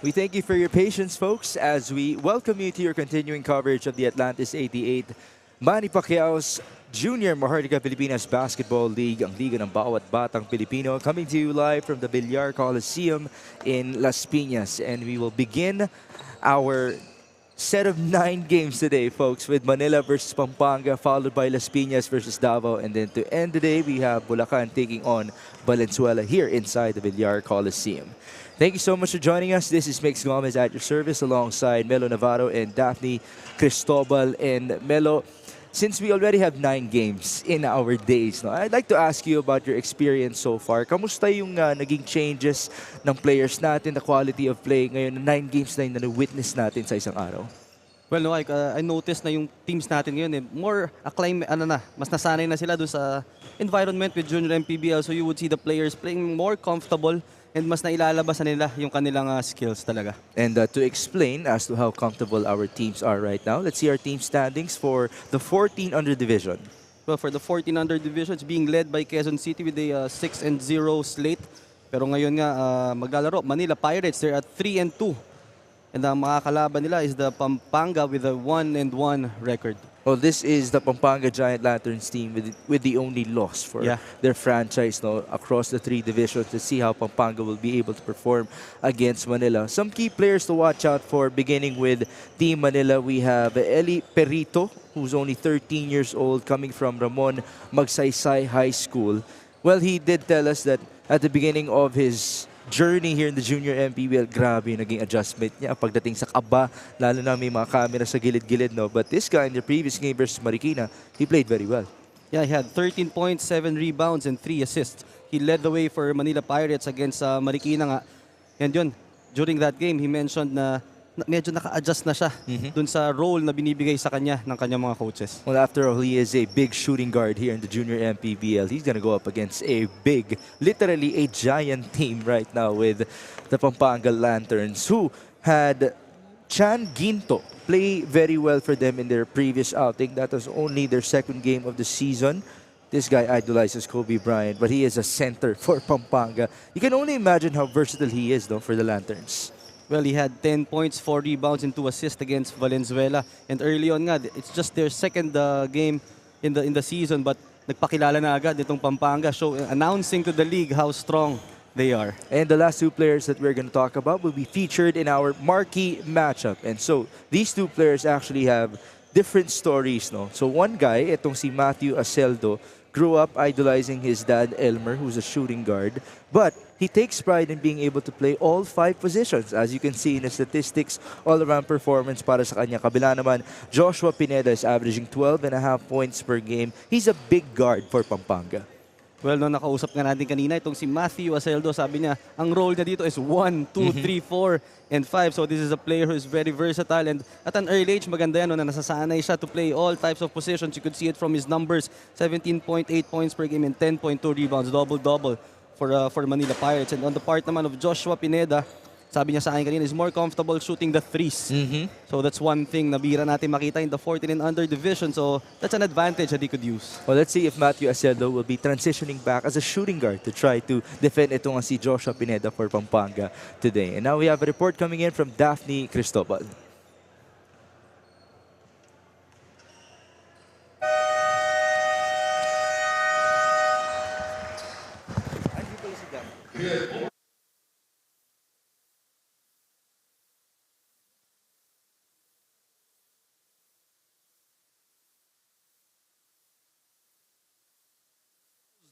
We thank you for your patience, folks, as we welcome you to your continuing coverage of the Atlantis 88 Manny Pacquiao's Junior Maharlika Pilipinas Basketball League, ang liga ng bawat batang Pilipino, coming to you live from the Villar Coliseum in Las Piñas. And we will begin our set of 9 games today, folks, with Manila versus Pampanga, followed by Las Piñas versus Davao. And then to end the day, we have Bulacan taking on Valenzuela here inside the Villar Coliseum. Thank you so much for joining us. This is Mix Gomez at your service alongside Melo Navarro and Daphne Cristobal. And Melo, since we already have 9 games in our days, no, I'd like to ask you about your experience so far. Kamusta yung naging changes ng players natin, the quality of play ngayon, 9 games na yung na-witness natin sa isang araw? Well, no, I noticed na yung teams natin ngayon more acclaim, mas nasanay na sila doon sa environment with Junior MPBL. So you would see the players playing more comfortable and mas nailalabas na nila yung kanilang skills talaga. And to explain as to how comfortable our teams are right now, let's see our team standings for the 14 under division. Well, for the 14 under division, it's being led by Quezon City with a 6-0 slate. Pero ngayon nga maglalaro Manila Pirates, they're at 3-2. And ang makakalaban nila is the Pampanga with a 1-1 record. Well, this is the Pampanga Giant Lanterns team with the only loss for their franchise, no, across the 3 divisions, to see how Pampanga will be able to perform against Manila. Some key players to watch out for, beginning with Team Manila. We have Eli Perito, who's only 13 years old, coming from Ramon Magsaysay High School. Well, he did tell us that at the beginning of his journey here in the Junior MPBL, grabe naging adjustment niya pagdating sa kaba, lalo na may mga camera sa gilid-gilid, no? But this guy in the previous game versus Marikina, he played very well. Yeah, he had 13 points, 7 rebounds, and 3 assists. He led the way for Manila Pirates against Marikina nga. And yun, during that game, he mentioned na medyo naka-adjust na siya dun sa role na binibigay sa kanya ng kanyang mga coaches. Well, after all, he is a big shooting guard here in the Junior MPBL. He's gonna go up against a big, literally a giant team right now with the Pampanga Lanterns, who had Chan Ginto play very well for them in their previous outing. That was only their 2nd game of the season. This guy idolizes Kobe Bryant, but he is a center for Pampanga. You can only imagine how versatile he is, though, for the Lanterns. Well, he had 10 points, 4 rebounds, and 2 assists against Valenzuela. And early on nga, it's just their 2nd game in the season, but nagpakilala na agad itong Pampanga, announcing to the league how strong they are. And the last 2 players that we're going to talk about will be featured in our marquee matchup. And so these 2 players actually have different stories, no? So one guy, itong si Matthew Aceldo, grew up idolizing his dad Elmer, who's a shooting guard, but he takes pride in being able to play all 5 positions. As you can see in the statistics, all-around performance para sa kanya. Kabila naman, Joshua Pineda is averaging 12.5 points per game. He's a big guard for Pampanga. Well, no, nakausap nga natin kanina itong si Matthew Aceldo. Sabi niya, ang role niya dito is 1, 2, 3, 4, and 5. So this is a player who is very versatile. And at an early age, maganda yan, no, na nasasanay siya to play all types of positions. You could see it from his numbers, 17.8 points per game and 10.2 rebounds, double-double for Manila Pirates. And on the part naman of Joshua Pineda, sabi niya sa akin kanina, is more comfortable shooting the threes. So that's one thing na bira natin makita in the 14 and under division. So that's an advantage that he could use. Well, let's see if Matthew Aceldo will be transitioning back as a shooting guard to try to defend itong si Joshua Pineda for Pampanga today. And now we have a report coming in from Daphne Cristobal.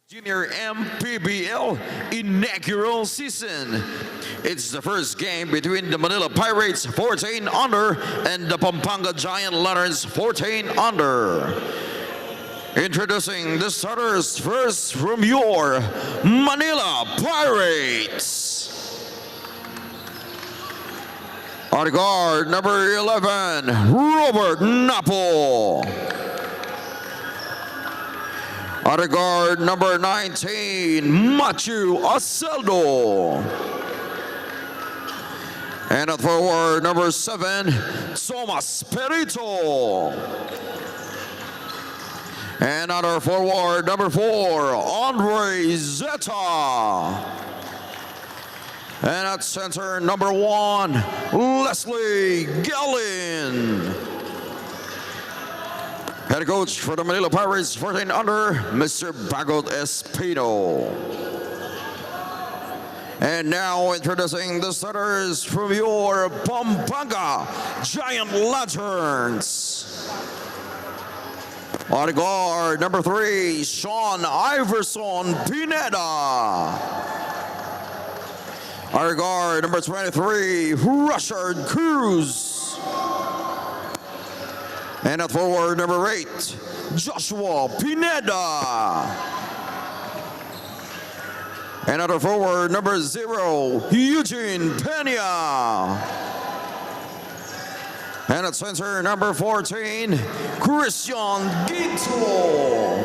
Junior MPBL inaugural season. It's the first game between the Manila Pirates 14 under and the Pampanga Giant Lanterns 14 under. Introducing the starters first from your Manila Pirates. On guard, number 11, Robert Napo. On guard, number 19, Matthew Aceldo. And at forward, number 7, Thomas Perito. And at our forward, number 4, Andre Zeta. And at center, number 1, Leslie Gellin. Head coach for the Manila Pirates, 14 under, Mr. Bagot Espino. And now introducing the starters from your Pampanga Giant Lanterns. On guard, number 3, Sean Iverson Pineda. Our guard, number 23, Rushard Cruz. And at forward, number 8, Joshua Pineda. And at forward, number 0, Eugene Peña. And at center, number 14, Christian Guito.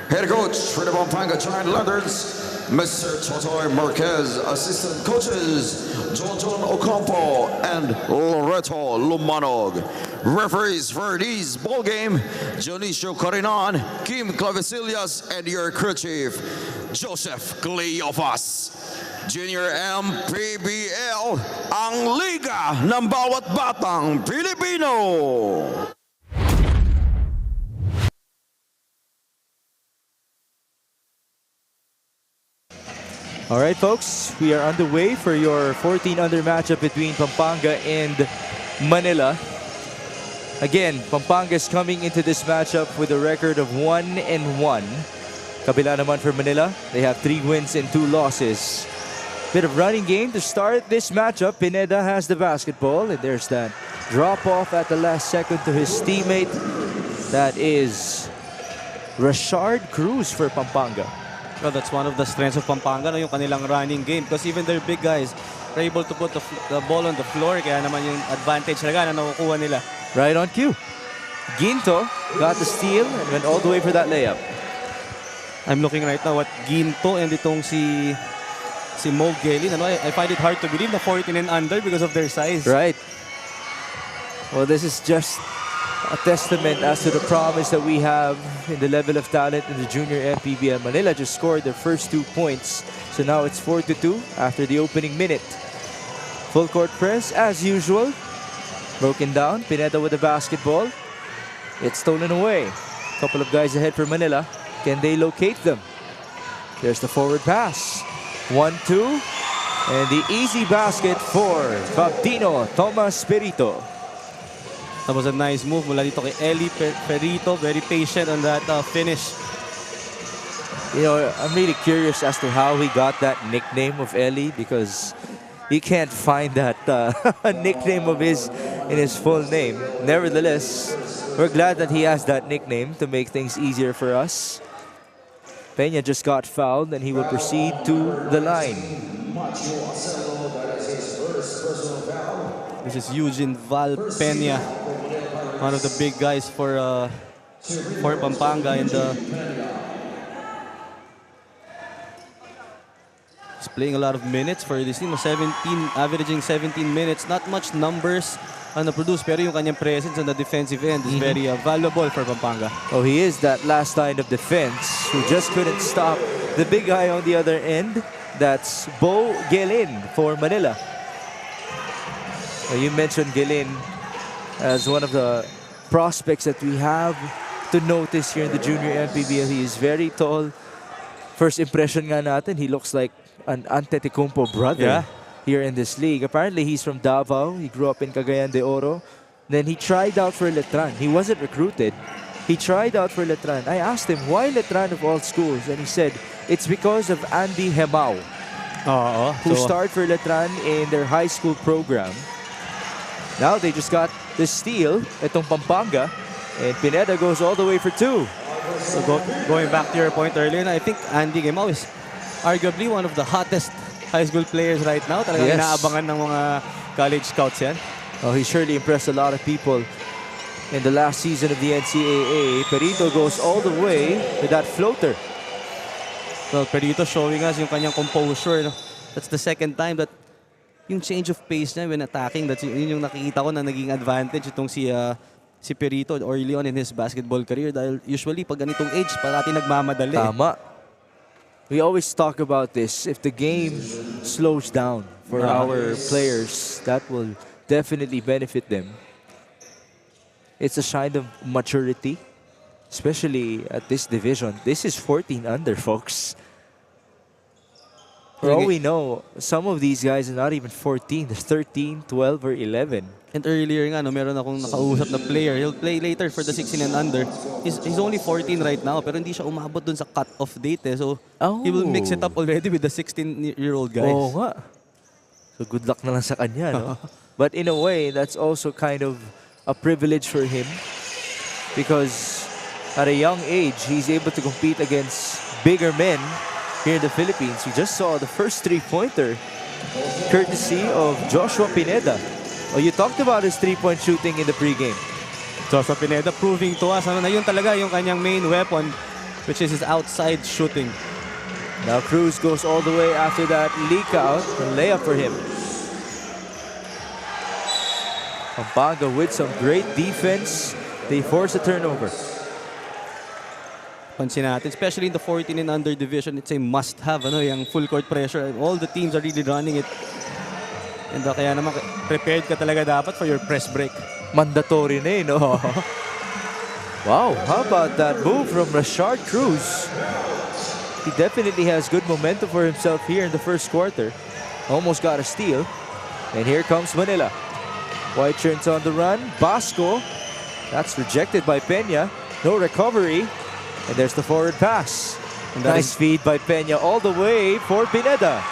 Head coach for the Pampanga Giant Lanterns, Mr. Totoy Marquez. Assistant coaches, John Ocampo and Loreto Lumanog. Referees for this ball game, Dionisio Corinan, Kim Clavecillas, and your crew chief, Joseph Cleofas. Junior MPBL, ang liga ng bawat batang Pilipino. All right, folks, we are underway for your 14 under matchup between Pampanga and Manila. Again, Pampanga is coming into this matchup with a record of 1-1. Kabila naman for Manila, they have 3 wins and 2 losses. Bit of running game to start this matchup. Pineda has the basketball, and there's that drop off at the last second to his teammate. That is Rushard Cruz for Pampanga. Well, that's one of the strengths of Pampanga, no, yung kanilang running game. Because even their big guys are able to put the ball on the floor. Kaya naman yung advantage na nakukuha nila. Right on cue. Ginto got the steal and went all the way for that layup. I'm looking right now at Ginto and itong si Mo Gelin. Ano, I find it hard to believe na 14 and under because of their size. Right. Well, this is just a testament as to the promise that we have in the level of talent in the junior MPBL. Manila just scored their first 2 points. So now it's 4-2 after the opening minute. Full court press as usual. Broken down. Pineda with the basketball. It's stolen away. Couple of guys ahead for Manila. Can they locate them? There's the forward pass. 1-2. And the easy basket for Fabdino Tomas Perito. That was a nice move mula dito kay Eli Perito. Very patient on that finish. You know, I'm really curious as to how he got that nickname of Eli, because you can't find that nickname of his in his full name. Nevertheless, we're glad that he has that nickname to make things easier for us. Peña just got fouled and he will proceed to the line. This is Eugene Val Peña, one of the big guys for Pampanga, and he's playing a lot of minutes for this team. Averaging 17 minutes. Not much numbers na produce, pero yung kanyang presence on the defensive end is very valuable for Pampanga. Oh, he is that last line of defense who just couldn't stop the big guy on the other end. That's Bo Gelin for Manila. You mentioned Gelin as one of the prospects that we have to notice here in the junior MPBL. He is very tall. First impression nga natin, he looks like an Antetokounmpo brother here in this league. Apparently, he's from Davao. He grew up in Cagayan de Oro. Then he tried out for Letran. He wasn't recruited. He tried out for Letran. I asked him, why Letran of all schools? And he said, it's because of Andy Hemao, who starred for Letran in their high school program. Now they just got the steal, itong Pampanga, and Pineda goes all the way for 2. So going back to your point earlier, I think Andy Hemao is arguably one of the hottest high school players right now. Talagang inaabangan ng mga college scouts yan. Oh, he surely impressed a lot of people in the last season of the NCAA. Perito goes all the way with that floater. Well, Perito showing us yung kanyang composure. No? That's the second time that yung change of pace niya when attacking, that's yun yung nakikita ko na naging advantage itong si Perito early on in his basketball career. Dahil usually pag ganitong age, parati nagmamadali. Tama. We always talk about this. If the game slows down for our players, that will definitely benefit them. It's a sign of maturity, especially at this division. This is 14 under, folks. For all we know, some of these guys are not even 14. They're 13, 12, or 11. And earlier nga, no, meron akong nakausap na player. He'll play later for the 16 and under. He's only 14 right now, pero hindi siya umabot dun sa cut-off date. Eh. So, he will mix it up already with the 16-year-old guys. Oo nga. So, good luck na lang sa kanya, no? But in a way, that's also kind of a privilege for him because at a young age, he's able to compete against bigger men here in the Philippines. We just saw the first three-pointer courtesy of Joshua Pineda. Oh, you talked about his three-point shooting in the pregame. Joshua Pineda proving to us na yun talaga yung kanyang main weapon, which is his outside shooting. Now Cruz goes all the way after that leak out. A layup for him. Pampanga with some great defense. They force a turnover. Pansin natin, especially in the 14 and under division, it's a must-have, yung full court pressure. All the teams are really running it. And kaya naman, prepared ka talaga dapat for your press break. Mandatory na no? Wow, how about that move from Rashard Cruz? He definitely has good momentum for himself here in the first quarter. Almost got a steal. And here comes Manila. White shirts on the run. Basco. That's rejected by Peña. No recovery. And there's the forward pass. Nice feed by Peña all the way for Pineda.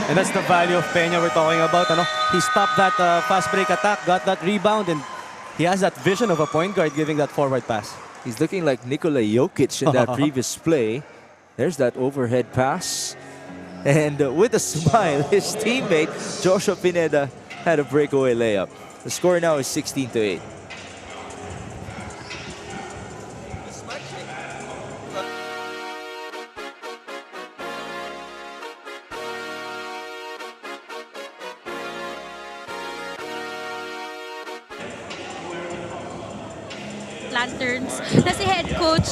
And that's the value of Peña we're talking about. He stopped that fast break attack, got that rebound, and he has that vision of a point guard giving that forward pass. He's looking like Nikola Jokic in that previous play. There's that overhead pass. And with a smile, his teammate, Joshua Pineda, had a breakaway layup. The score now is 16-8. Lanterns na si head coach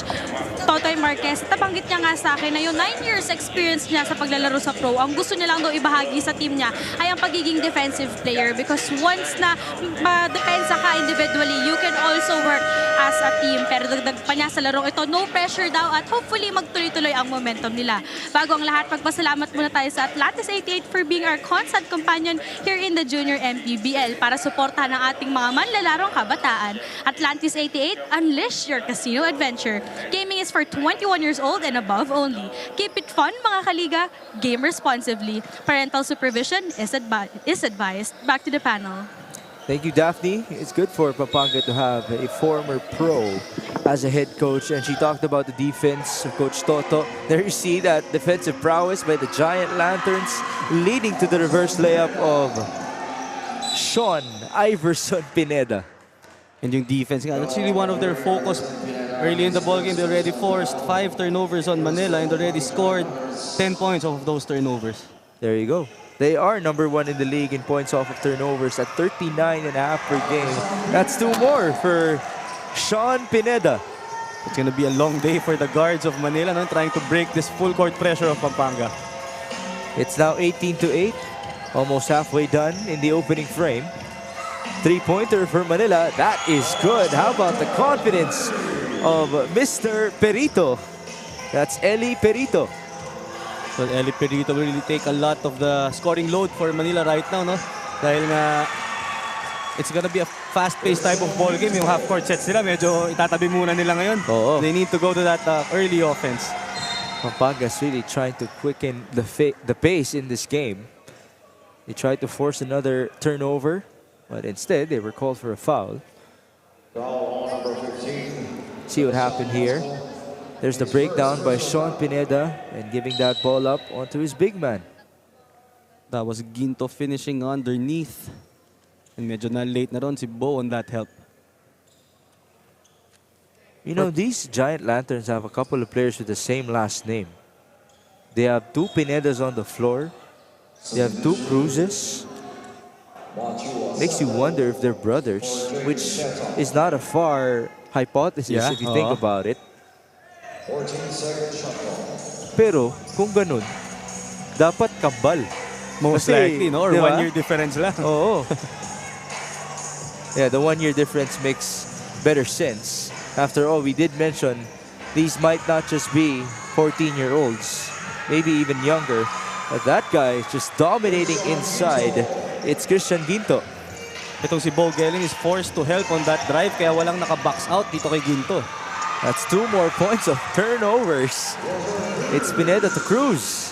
Totoy Marquez. Nabanggit niya nga sa akin na yung 9 years experience niya sa paglalaro sa pro, ang gusto niya lang daw ibahagi sa team niya ay ang pagiging defensive player because once na ma-depensa ka individually, you can also work as a team. Pero dagdag pa niya sa larong ito, no pressure daw at hopefully magtuloy-tuloy ang momentum nila. Bago ang lahat, magpasalamat muna tayo sa Atlantis 88 for being our constant companion here in the Junior MPBL para suportahan ang ating mga manlalarong kabataan. Atlantis 88, unleash your casino adventure. Gaming is for 21 years old and above only. Keep it fun, mga kaliga. Game responsibly. Parental supervision is advised. Back to the panel. Thank you, Daphne. It's good for Pampanga to have a former pro as a head coach. And she talked about the defense of Coach Toto. There you see that defensive prowess by the Giant Lanterns leading to the reverse layup of Sean Iverson Pineda. And yung defense, that's really one of their focus. Early in the ballgame, they already forced 5 turnovers on Manila and already scored 10 points off of those turnovers. There you go. They are number 1 in the league in points off of turnovers at 39.5 per game. That's 2 more for Sean Pineda. It's going to be a long day for the guards of Manila, trying to break this full court pressure of Pampanga. It's now 18-8, almost halfway done in the opening frame. 3-pointer for Manila. That is good. How about the confidence of Mr. Perito? That's Eli Perito. So Eli Perito will really take a lot of the scoring load for Manila right now, no? Dahil nga it's gonna be a fast-paced type of ball game. Yung half-court sets nila, medyo itatabi muna nila ngayon. Oo. They need to go to that early offense. Pampanga's really trying to quicken the pace in this game. They tried to force another turnover, but instead they were called for a foul. See what happened here. There's the breakdown by Sean Pineda and giving that ball up onto his big man. That was Ginto finishing underneath. And medyo na late na ron si Bo on that help. You know, these Giant Lanterns have a couple of players with the same last name. They have 2 Pinedas on the floor. They have 2 Cruzes. Makes you wonder if they're brothers, which is not a far hypothesis if you think about it. Pero kung ganun, dapat kambal. Most Kasi, likely, no? Or di ba? 1 year difference lang. Oo. Yeah, the 1 year difference makes better sense. After all, we did mention these might not just be 14-year-olds, maybe even younger. But that guy is just dominating inside. It's Christian Ginto. Itong si Bo Gelling is forced to help on that drive kaya walang naka-box out dito kay Ginto. That's 2 more points of turnovers. It's Pineda to Cruz.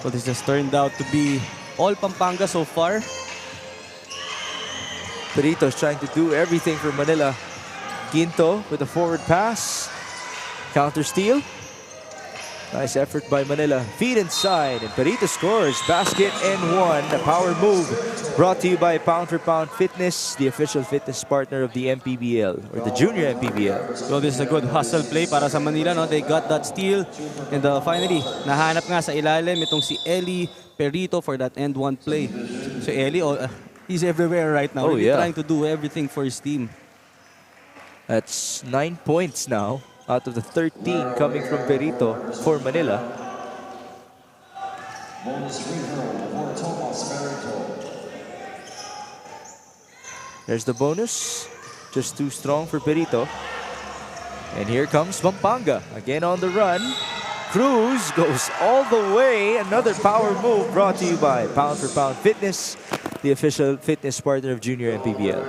So this has turned out to be all Pampanga so far. Perito's trying to do everything for Manila. Ginto with a forward pass. Counter steal. Nice effort by Manila. Feed inside, and Perito scores. Basket and 1. A power move brought to you by Pound for Pound Fitness, the official fitness partner of the MPBL, or the Junior MPBL. So this is a good hustle play para sa Manila. No? They got that steal. And finally, nahanap nga sa ilalim itong si Eli Perito for that end one play. So Eli, he's everywhere right now. Oh, Really yeah. trying to do everything for his team. That's 9 points now out of the 13 coming from Perito for Manila. There's the bonus. Just too strong for Perito. And here comes Pampanga. Again on the run. Cruz goes all the way. Another power move brought to you by Pound for Pound Fitness, the official fitness partner of Junior MPBL.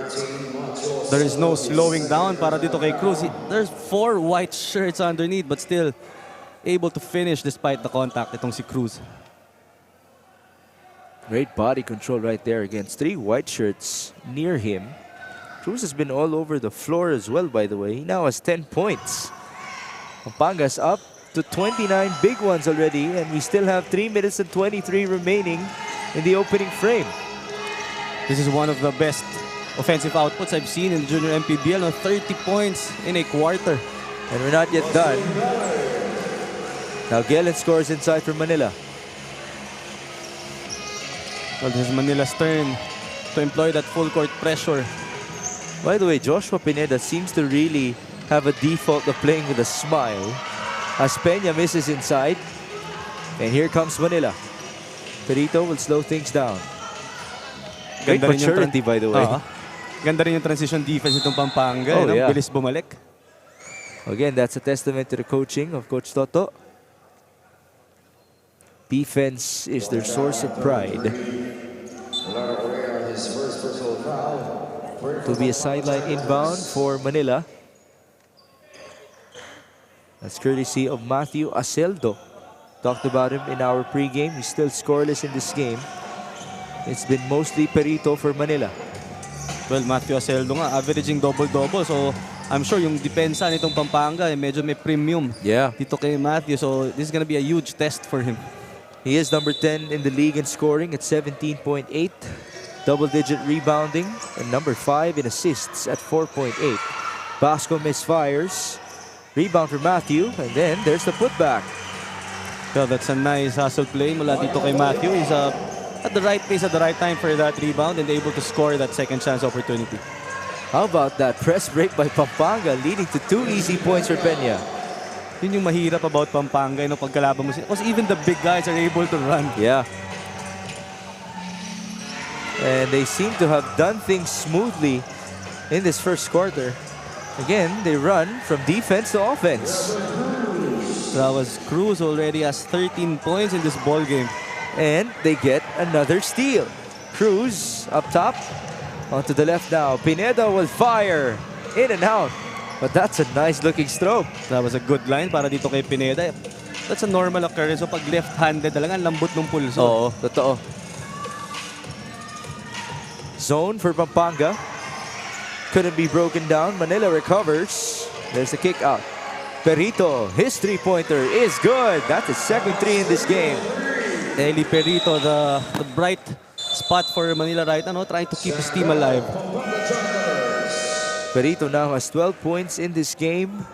There is no slowing down para dito kay Cruz. There's 4 white shirts underneath but still able to finish despite the contact itong si Cruz. Great body control right there against 3 white shirts near him. Cruz has been all over the floor as well, by the way. He now has 10 points. Pampanga's up to 29 big ones already, and we still have 3 minutes and 23 remaining in the opening frame. This is one of the best offensive outputs I've seen in the Junior MPBL. 30 points in a quarter. And we're not yet done. Now Gelen scores inside for Manila. Well, this is Manila's turn to employ that full court pressure. By the way, Joshua Pineda seems to really have a default of playing with a smile as Peña misses inside. And here comes Manila. Perito will slow things down. Great Ganda rin yung maturity, by the way. Ganda rin yung transition defense itong Pampanga. Oh, yeah. Bilis bumalik. Again, that's a testament to the coaching of Coach Toto. Defense is their source of pride. To be a sideline inbound for Manila. That's courtesy of Matthew Aceldo. Talked about him in our pregame. He's still scoreless in this game. It's been mostly Perito for Manila. Well, Matthew Aceldo nga, averaging double-double. So, I'm sure yung depensa nitong Pampanga, medyo may premium Yeah. dito kay Matthew. So, this is gonna be a huge test for him. He is number 10 in the league in scoring at 17.8. Double-digit rebounding, and number 5 in assists at 4.8. Basco misfires. Rebound for Matthew, and then there's the putback. So, that's a nice hustle play mula dito kay Matthew. He's at the right place at the right time for that rebound and able to score that second chance opportunity. How about that press break by Pampanga leading to 2 easy points for Peña? Yun yung mahirap about Pampanga, pagkalaban mo sila. Because even the big guys are able to run. Yeah. And they seem to have done things smoothly in this first quarter. Again, they run from defense to offense. That was Cruz already has 13 points in this ball game. And they get another steal. Cruz up top. Onto the left now. Pineda will fire. In and out. But that's a nice looking stroke. That was a good line para dito kay Pineda. That's a normal occurrence. So pag left-handed talaga, ang lambot ng pulso. Oo, totoo. Zone for Pampanga. Couldn't be broken down. Manila recovers. There's the kick out. Perito, his three-pointer is good. That's his second 3 in this game. Eli Perito, the bright spot for Manila right now, trying to keep his team alive. Perito now has 12 points in this game.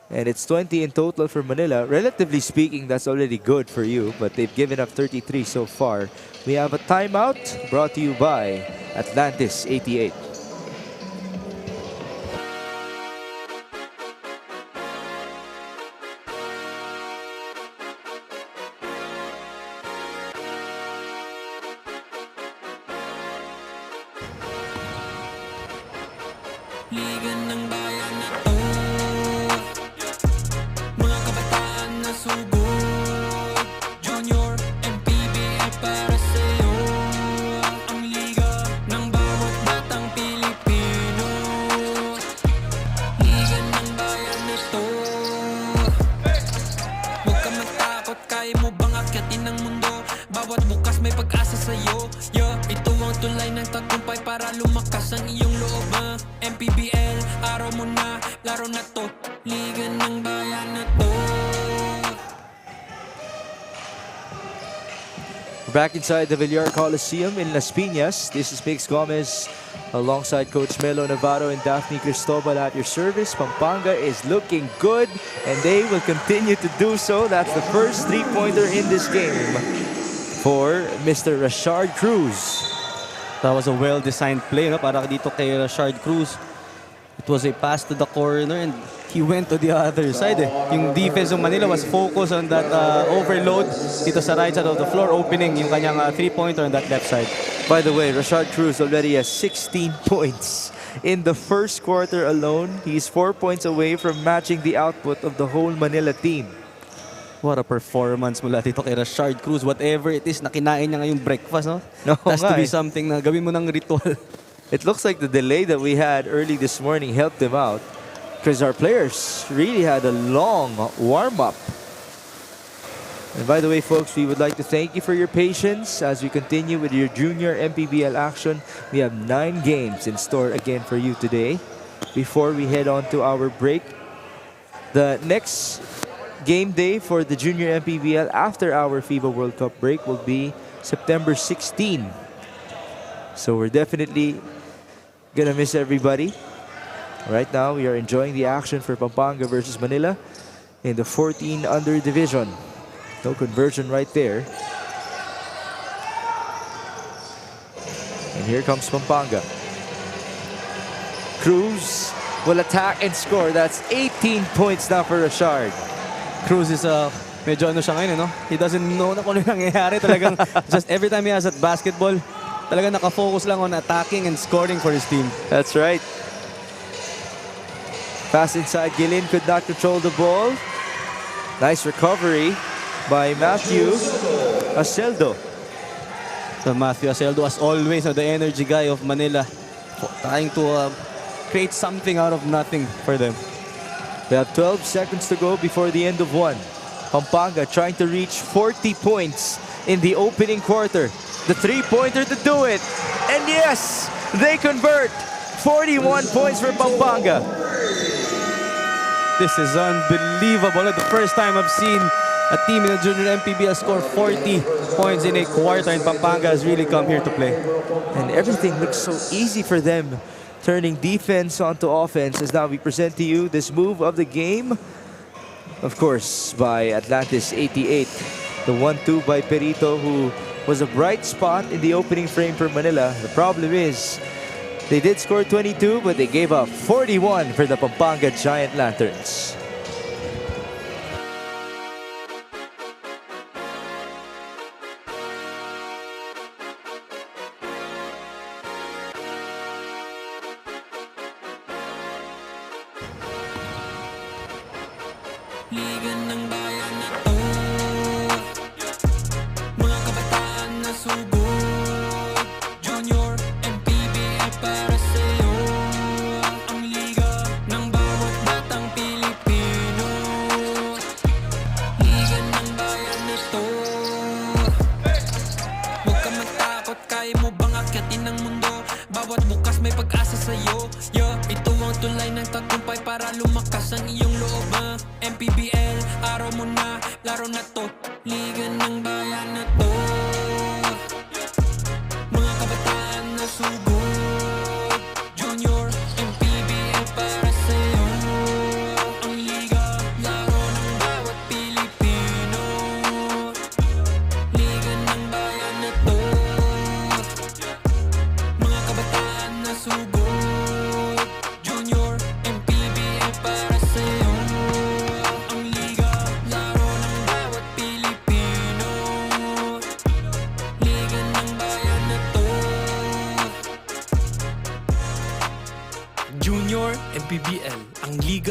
And it's 20 in total for Manila. Relatively speaking, that's already good for you, but they've given up 33 so far. We have a timeout brought to you by Atlantis 88. Liga ng bayan na to, mga kabataan na sugod. Junior, MPBL para sa'yo. Ang liga ng bawat batang Pilipino. Liga ng bayan na to. Huwag ka matakot, kaya mo bang akyatin ang mundo? Bawat bukas may pag-asa sa'yo. Ito ang tulay ng tagumpay para lumakas ang iyong loob. MPBL, araw mo na, laro na to. Liga ng bayan na to. Back inside the Villar Coliseum in Las Piñas, this is Mix Gomez alongside Coach Melo Navarro and Daphne Cristobal at your service. Pampanga is looking good and they will continue to do so. That's the first three-pointer in this game for Mr. Rashard Cruz. That was a well-designed play, no? Para dito kay Rashard Cruz. It was a pass to the corner and he went to the other side. Yung defense of Manila was focused on that overload dito sa right side of the floor, opening yung kanyang three-pointer on that left side. By the way, Rashard Cruz already has 16 points in the first quarter alone. He's 4 points away from matching the output of the whole Manila team. What a performance mula dito kay Rashard Cruz. Whatever it is, nakinain niya ngayong breakfast, no? No, Has to nga be eh. something na gawin mo ng ritual. It looks like the delay that we had early this morning helped him out because our players really had a long warm-up. And by the way, folks, we would like to thank you for your patience as we continue with your junior MPBL action. We have 9 games in store again for you today. Before we head on to our break, the next game day for the junior MPBL after our FIBA World Cup break will be September 16. So we're definitely gonna miss everybody. Right now, we are enjoying the action for Pampanga versus Manila in the 14 under division. No conversion right there. And here comes Pampanga. Cruz will attack and score. That's 18 points now for Rashard. Cruz is medyo ano siya ngayon, no? He doesn't know na kung ano nangyayari. Talagang just every time he has at basketball, talagang nakafocus lang on attacking and scoring for his team. That's right. Pass inside, Gilin could not control the ball. Nice recovery by Matthew Aceldo. So Matthew Aceldo, as always, the energy guy of Manila, trying to create something out of nothing for them. We have 12 seconds to go before the end of one. Pampanga trying to reach 40 points in the opening quarter. The three-pointer to do it. And yes, they convert. 41 points for Pampanga. This is unbelievable. The first time I've seen a team in the junior MPBL score 40 points in a quarter, and Pampanga has really come here to play. And everything looks so easy for them. Turning defense onto offense as now we present to you this move of the game. Of course, by Atlantis 88. The 1-2 by Perito, who was a bright spot in the opening frame for Manila. The problem is, they did score 22, but they gave up 41 for the Pampanga Giant Lanterns. Liga ng bayan na to, mga kabataan na sugod. Junior, MPBL para sa'yo. Ang liga ng bawat batang Pilipino. Liga ng bayan na to. Huwag ka matakot, kaya mo bang akyatin ang mundo? Bawat bukas may pag-asa sa'yo. Ito ang tulay ng tagumpay para lumakas ang iyong loob. MPBL,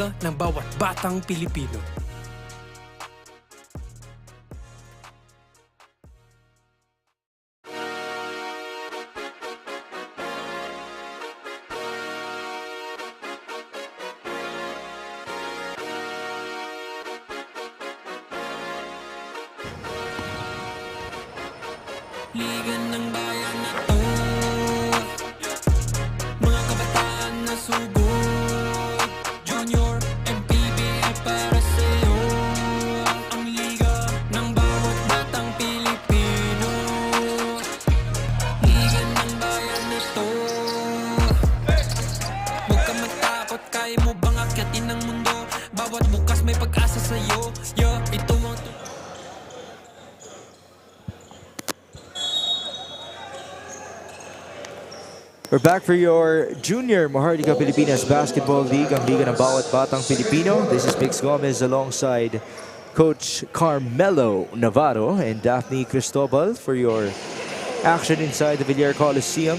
liga ng bawat batang Pilipino. Liga ng bayan na to, mga kabataan na sugod, Junior, MPBL para sa'yo. Ang liga ng bawat batang Pilipino, liga ng bayan na to. Huwag ka matakot, kaya mo bang akyatin ang mundo? Bawat bukas may pag-asa sa'yo. Yeah, ito ang We're back for your Junior Maharlika Pilipinas Basketball League, ang liga ng bawat batang Pilipino. This is Mix Gomez alongside Coach Carmelo Navarro and Daphne Cristobal for your action inside the Villar Coliseum.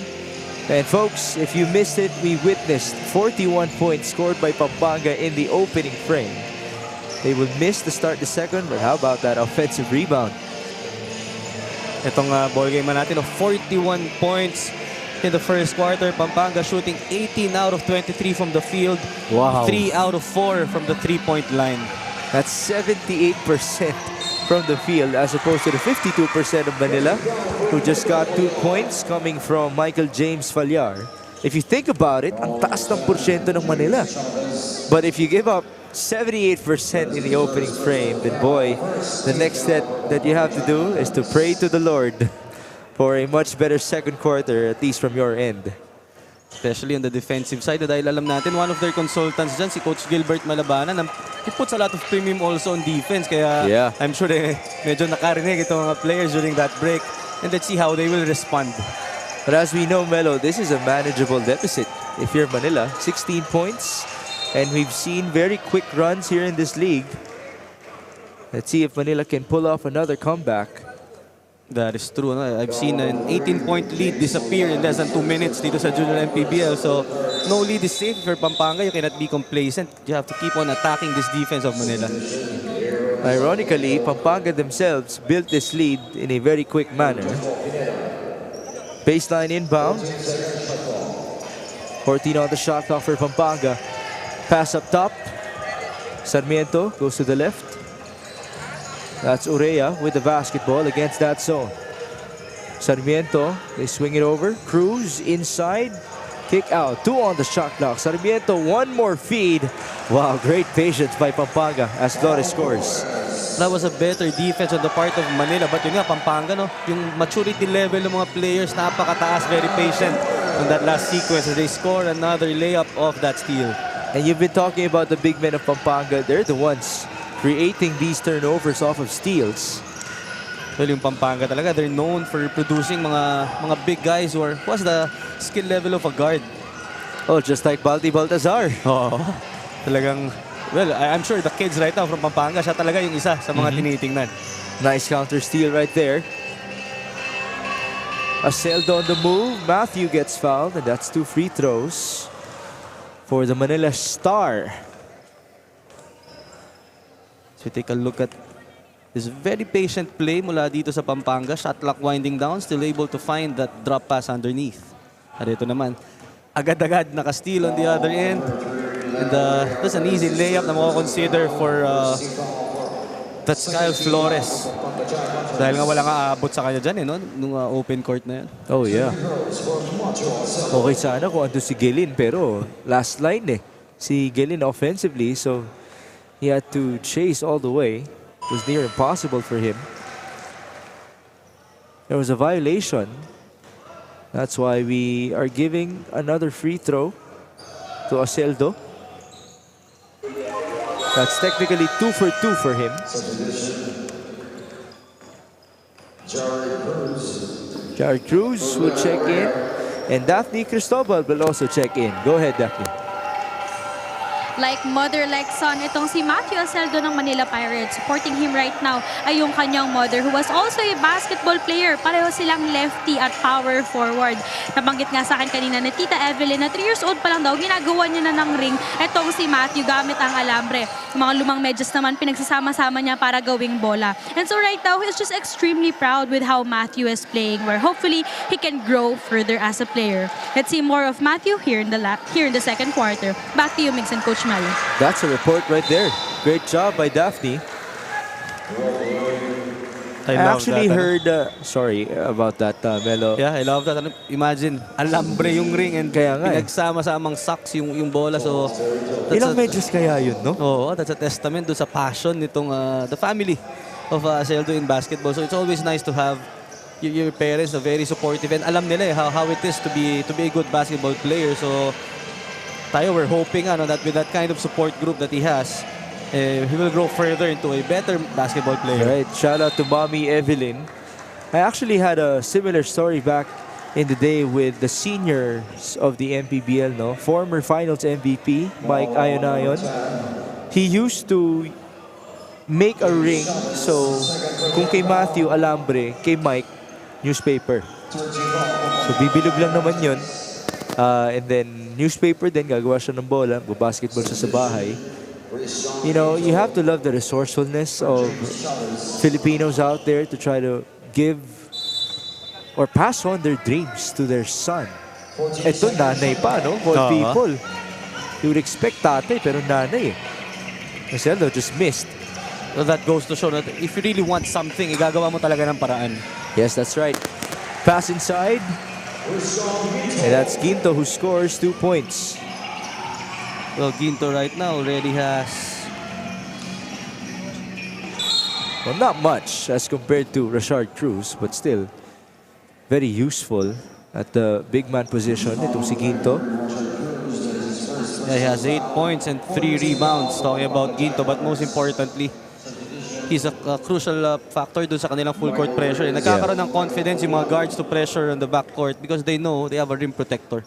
And folks, if you missed it, we witnessed 41 points scored by Pampanga in the opening frame. They would miss to start the second, but how about that offensive rebound? Itong ball game natin of 41 points in the first quarter. Pampanga shooting 18 out of 23 from the field. Wow. 3 out of 4 from the three-point line. That's 78% from the field as opposed to the 52% of Manila, who just got 2 points coming from Michael James Villar. If you think about it, ang taas ng porsyento ng Manila. But if you give up 78% in the opening frame, then boy, the next step that you have to do is to pray to the Lord for a much better second quarter, at least from your end. Especially on the defensive side. Dahil alam natin, one of their consultants dyan, si Coach Gilbert Malabanan, he puts a lot of premium also on defense. Kaya Yeah. I'm sure medyo nakarinig itong mga players during that break. And let's see how they will respond. But as we know, Melo, this is a manageable deficit. If you're Manila, 16 points. And we've seen very quick runs here in this league. Let's see if Manila can pull off another comeback. That is true. No? I've seen an 18-point lead disappear in less than 2 minutes dito sa Junior MPBL. So, no lead is safe for Pampanga. You cannot be complacent. You have to keep on attacking this defense of Manila. Ironically, Pampanga themselves built this lead in a very quick manner. Baseline inbound. 14 on the shot clock for Pampanga. Pass up top. Sarmiento goes to the left. That's Urea with the basketball against that zone. Sarmiento, they swing it over. Cruz inside. Kick out. 2 on the shot clock. Sarmiento, one more feed. Wow, great patience by Pampanga as Flores scores. That was a better defense on the part of Manila. But yun nga, Pampanga, no? Yung maturity level ng mga players, napakataas, very patient on that last sequence as they score another layup off that steal. And you've been talking about the big men of Pampanga. They're the ones creating these turnovers off of steals. Well, yung Pampanga talaga, they're known for producing mga big guys who has the skill level of a guard. Oh, just like Balti Baltazar. Oo. Talagang, well, I'm sure the kids right now from Pampanga, siya talaga yung isa sa mga tinitingnan. Nice counter steal right there. Aseldo on the move. Matthew gets fouled, and that's 2 free throws for the Manila Star. So take a look at this very patient play mula dito sa Pampanga. Shot clock winding down, still able to find that drop pass underneath. At ito naman, agad-agad naka-steal on the other end. And that's an easy layup na mako-consider for that's Kyle Flores. Dahil nga wala nga aabot sa kanya dyan, no? Nung open court na yan. Oh, yeah. Okay sana kung ando si Gilin, pero last line si Gilin offensively, so he had to chase all the way. It was near impossible for him. There was a violation. That's why we are giving another free throw to Aseldo. That's technically 2 for 2 for him. Jared Cruz will check in, and Daphne Cristobal will also check in. Go ahead, Daphne. Like mother, like son, itong si Matthew Aseldo ng Manila Pirates. Supporting him right now ay yung kanyang mother who was also a basketball player. Pareho silang lefty at power forward. Nabanggit nga sa akin kanina ni Tita Evelyn na 3 years old pa lang daw, ginagawa niya na ng ring itong si Matthew gamit ang alambre. Mga lumang medyas naman, pinagsasama-sama niya para gawing bola. And so right now, he's just extremely proud with how Matthew is playing, where hopefully he can grow further as a player. Let's see more of Matthew here in the second quarter. Back to you, Mix and Coach Melo. That's a report right there. Great job by Daphne. I love actually that, heard, sorry about that, Melo. Yeah, I love that. Imagine, alambre yung ring and Kaya nga pinagsama-samang socks yung bola. So, Ilang medyas kaya yun, no? Oo, that's a testament doon sa passion nitong the family of Aseldo in basketball. So it's always nice to have your parents are very supportive and alam nila how it is to be a good basketball player. So tayo, we're hoping that with that kind of support group that he has, he will grow further into a better basketball player. Right. Shout out to Mommy Evelyn. I actually had a similar story back in the day with the seniors of the MPBL, no? Former finals MVP, Mike Ayonayon. He used to make a ring. So, kung kay Matthew, alambre, kay Mike, newspaper. So, bibilog lang naman yun. And then, newspaper din, gagawa siya ng bola, basketball siya sa bahay. You know, you have to love the resourcefulness of Filipinos out there to try to give or pass on their dreams to their son. Ito, nanay pa, no? For people. You would expect tatay, pero nanay eh. Marcelo just missed. So that goes to show that if you really want something, igagawa mo talaga ng paraan. Yes, that's right. Pass inside. And that's Ginto who scores 2 points. Well, Ginto right now already has... Well, not much as compared to Rashard Cruz, but still very useful at the big man position. Itong si Ginto. Yeah, he has 8 points and 3 rebounds. Talking about Ginto, but most importantly, he's a crucial factor dun sa kanilang full court pressure. Nagkakaroon ng confidence yung mga guards to pressure on the backcourt because they know they have a rim protector.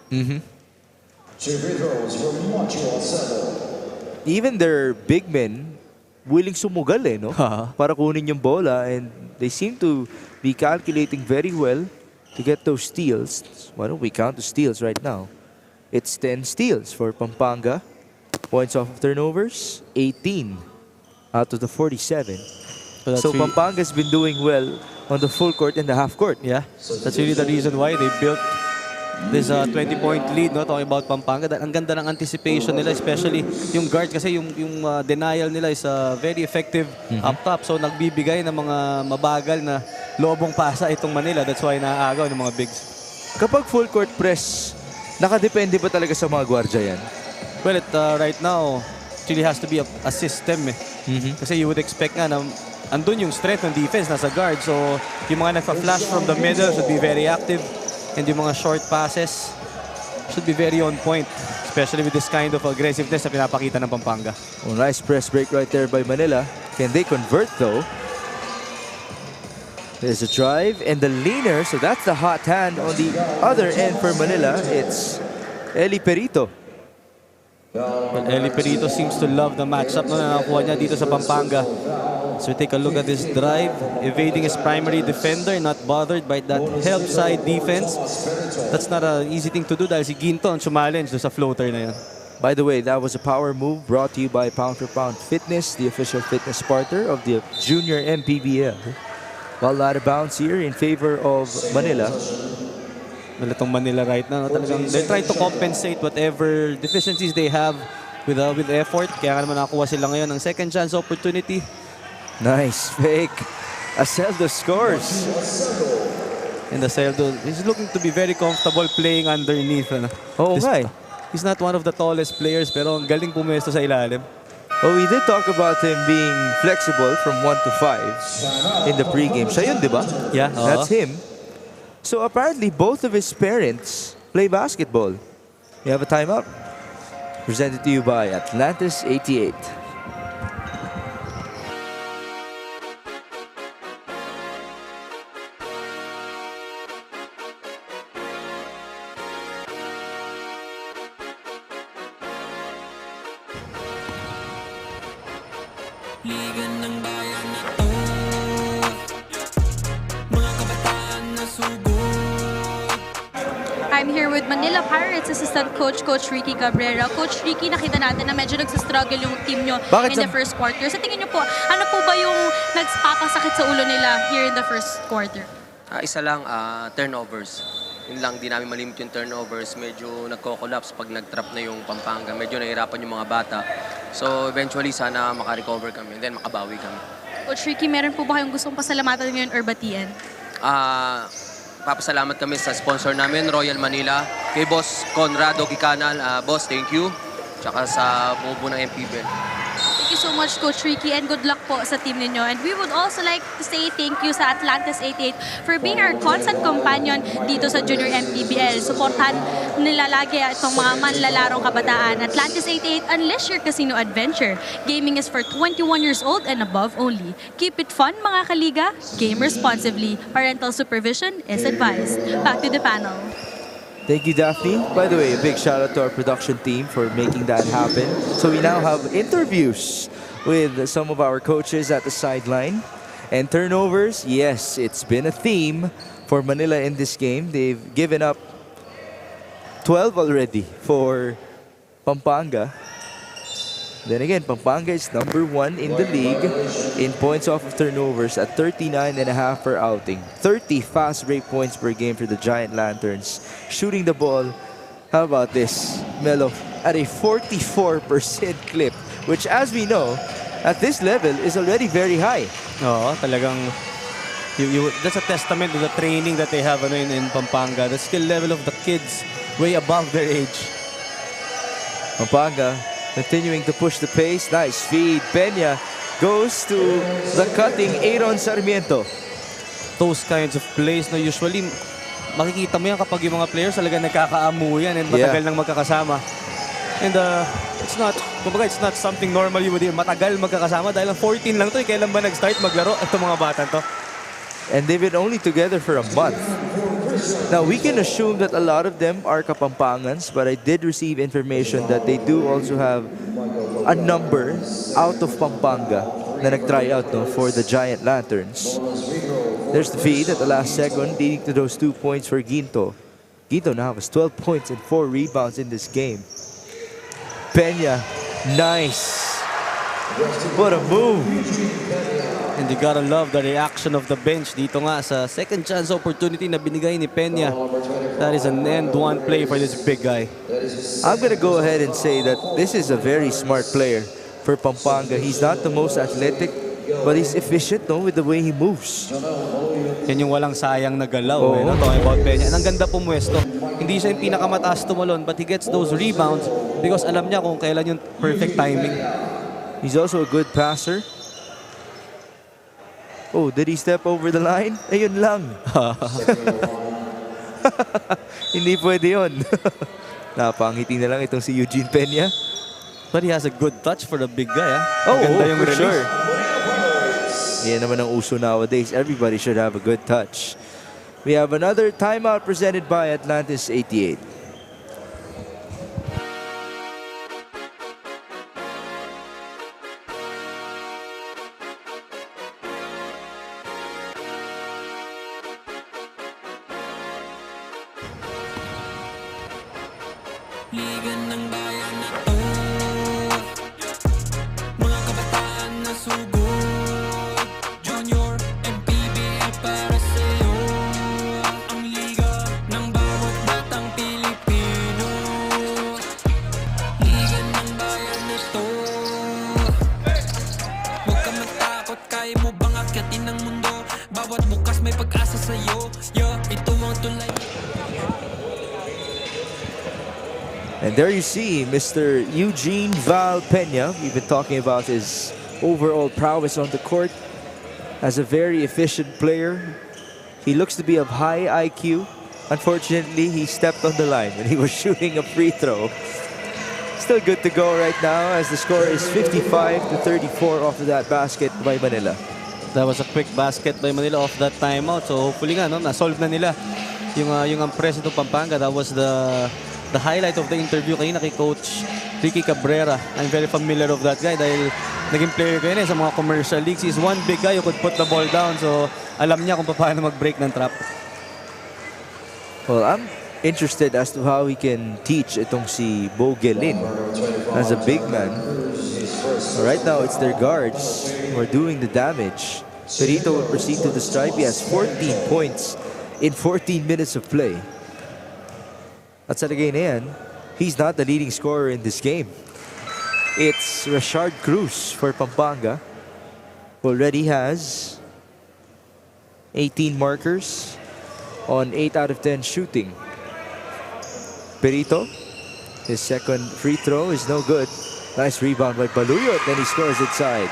Even their big men willing sumugal eh, no? Para kunin yung bola, and they seem to be calculating very well to get those steals. Why don't we count the steals right now? It's 10 steals for Pampanga. Points off of turnovers, 18 out of the 47. So Pampanga's been doing well on the full court and the half court. Yeah, that's really the reason why they built this 20-point lead, no? Talking about Pampanga. Ang ganda ng anticipation nila, especially yung guard kasi yung denial nila is very effective up top. So nagbibigay ng mga mabagal na lobong pasa itong Manila. That's why naaagaw ng mga bigs. Kapag full court press, nakadepende ba talaga sa mga gwardya yan? Well, right now, it really has to be a system eh. Kasi you would expect nga na andun yung strength ng defense nasa guard. So yung mga nagpa-flash from the middle should be very active. And yung mga short passes should be very on point, especially with this kind of aggressiveness na pinapakita ng Pampanga. Oh, nice press break right there by Manila. Can they convert though? There's a drive and the leaner, so that's the hot hand on the other end for Manila. It's Eli Perito. Well, Eli Perito seems to love the matchup na nakakuha niya dito sa Pampanga. So take a look at this drive, evading his primary defender, not bothered by that help side defense. That's not an easy thing to do dahil si Ginto ang challenge sa floater na yan. By the way, that was a power move brought to you by Pound for Pound Fitness, the official fitness partner of the Junior MPBL. Ball out of bounds here in favor of Manila. Well, itong Manila right now, talagang they're trying to compensate whatever deficiencies they have with effort. Kaya nga naman nakakuha sila ngayon ng second chance opportunity. Nice fake. Aseldo scores. And Aseldo, he's looking to be very comfortable playing underneath. Oo nga eh. He's not one of the tallest players, pero ang galing pumesto sa ilalim. Oh, we did talk about him being flexible from 1 to 5 in the pregame. Siya yun, di ba? Yeah. That's him. So apparently, both of his parents play basketball. We have a timeout. Presented to you by Atlantis 88. Liga ng bayan na to, mga kabataan na sugod. I'm here with Manila Pirates assistant coach, Coach Ricky Cabrera. Coach Ricky, nakita natin na medyo nagsastruggle yung team nyo Bakit in the first quarter. Sa tingin nyo po, ano po ba yung nagpapasakit sa ulo nila here in the first quarter? Isa lang, turnovers. Yun lang, di namin malimit yung turnovers. Medyo nagko-collapse pag nag-trap na yung Pampanga. Medyo nahirapan yung mga bata. So eventually, sana makarecover kami and then makabawi kami. Coach Ricky, meron po ba kayong gustong pasalamatan ngayon or batiin? Papasalamat kami sa sponsor namin, Royal Manila. Kay Boss Conrado Kikanal. Boss, thank you. Tsaka sa buo ng MPBL. Thank you so much, Coach Ricky, and good luck po sa team ninyo. And we would also like to say thank you sa Atlantis 88 for being our constant companion dito sa Junior MPBL. Supportan nila lagi itong mga manlalarong kabataan. Atlantis 88, unleash your casino adventure. Gaming is for 21 years old and above only. Keep it fun, mga kaliga. Game responsibly. Parental supervision is advised. Back to the panel. Thank you, Daphne. By the way, a big shout out to our production team for making that happen. So we now have interviews with some of our coaches at the sideline. And turnovers, yes, it's been a theme for Manila in this game. They've given up 12 already for Pampanga. Then again, Pampanga is number 1 in the league in points off of turnovers at 39.5 per outing. 30 fast break points per game for the Giant Lanterns. Shooting the ball, how about this, Melo, at a 44% clip, which as we know, at this level is already very high. Oo, talagang that's a testament to the training that they have in Pampanga. The skill level of the kids way above their age. Pampanga continuing to push the pace. Nice feed. Peña goes to the cutting Aaron Sarmiento. Those kinds of plays na usually makikita mo yan kapag yung mga players talaga nagkakaamuyan and matagal nang magkakasama. And it's not something normal you would do. Matagal magkakasama dahil 14 lang to. Kailan ba nag-start maglaro itong mga bata to? And they've been only together for a month. Now, we can assume that a lot of them are Kapampangans, but I did receive information that they do also have a number out of Pampanga na nag-try out for the Giant Lanterns. There's the feed at the last second, leading to those 2 points for Ginto. Ginto now has 12 points and 4 rebounds in this game. Peña, nice. What a move. And you gotta love the reaction of the bench dito nga sa second chance opportunity na binigay ni Peña. That is an end-one play for this big guy. I'm gonna go ahead and say that this is a very smart player for Pampanga. He's not the most athletic, but he's efficient with the way he moves. Yan yung walang sayang na galaw. Talking about Peña. And ang ganda pumwesto. Hindi siya yung pinakamataas tumalon, but he gets those rebounds because alam niya kung kailan yung perfect timing. He's also a good passer. Oh, did he step over the line? Ayun lang. Hindi pwede yun. Napangiti na lang itong si Eugene Peña. But he has a good touch for the big guy. Maganda yung for release. sure. Yan naman ang uso nowadays. Everybody should have a good touch. We have another timeout presented by Atlantis 88. Liga ng bayan na to, mga kabataan na sugod. Junior MPBL para sa'yo, ang liga ng bawat batang Pilipino. Liga ng bayan na to, huwag ka matakot, kaya mo bang akyatin ang mundo? Bawat bukas may pag-asa sa'yo, ito ang tulay. And there you see Mr. Eugene Val Peña. We've been talking about his overall prowess on the court as a very efficient player. He looks to be of high IQ. Unfortunately, he stepped on the line when he was shooting a free throw. Still good to go right now as the score is 55-34 off of that basket by Manila. That was a quick basket by Manila off that timeout. So hopefully nga, na-solve na nila yung press nito Pampanga. That was the highlight of the interview kanina kay Coach Ricky Cabrera. I'm very familiar of that guy dahil naging player ko yun sa mga commercial leagues. He's one big guy who could put the ball down. So, alam niya kung paano mag-break ng trap. Well, I'm interested as to how he can teach itong si Bo Gelin as a big man. Right now, it's their guards who are doing the damage. Perito will proceed to the stripe. He has 14 points in 14 minutes of play. At sa lagay na yan, he's not the leading scorer in this game. It's Rashard Cruz for Pampanga, who already has 18 markers on 8 out of 10 shooting. Perito, his second free throw is no good. Nice rebound by Baluyot, then he scores inside.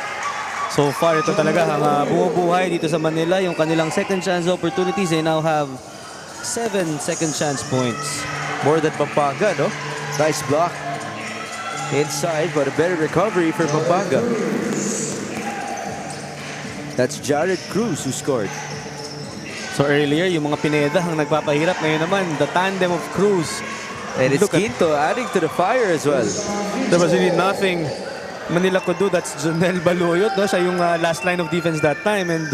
So far, ito talaga ang bumubuhay dito sa Manila. Yung kanilang second chance opportunities, they now have 7 second chance points. More than Pampanga, no? Nice block inside, but a better recovery for Pampanga. That's Jared Cruz who scored. So earlier, yung mga Pineda ang nagpapahirap. Ngayon naman, the tandem of Cruz. And it's Look at- Quinto adding to the fire as well. There was really nothing Manila could do. That's Jonel Baluyot. No? Siya yung last line of defense that time. And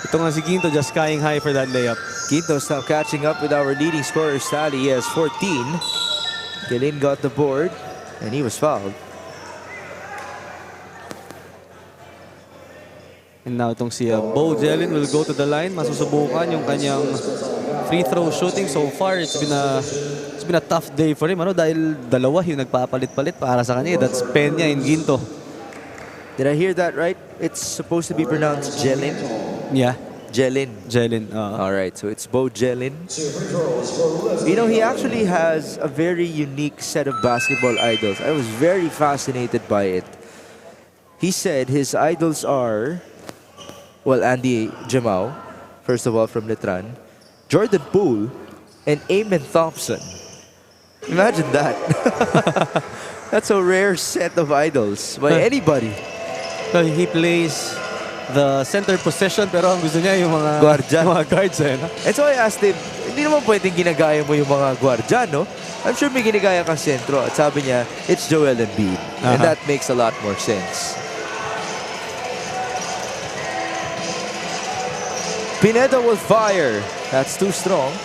ito nga si Quinto just skying high for that layup. Quinto's now catching up with our leading scorer, Sally. He has 14. Gelin got the board, and he was fouled. And now itong si Bo Gelin will go to the line. Masusubukan yung kanyang free throw shooting. So far, it's been a tough day for him. Dahil dalawa yung nagpapalit-palit para sa kanya. That's Peña and Ginto. Did I hear that right? It's supposed to be pronounced Gelin. Yeah, Gelin. Gelin. All right, so it's Bo Gelin. You know, he actually has a very unique set of basketball idols. I was very fascinated by it. He said his idols are, well, Andy Jamao, first of all from Letran, Jordan Poole, and Eamon Thompson. Imagine that. That's a rare set of idols by anybody. So he plays the center position pero ang gusto niya yung mga Guardian. mga guards no? And so I asked him, hindi naman pwedeng ginagaya mo yung mga guardian, no? I'm sure may ginagaya kang sentro. At sabi niya, it's Joel Embiid. And that makes a lot more sense. Pineda will fire. That's too strong.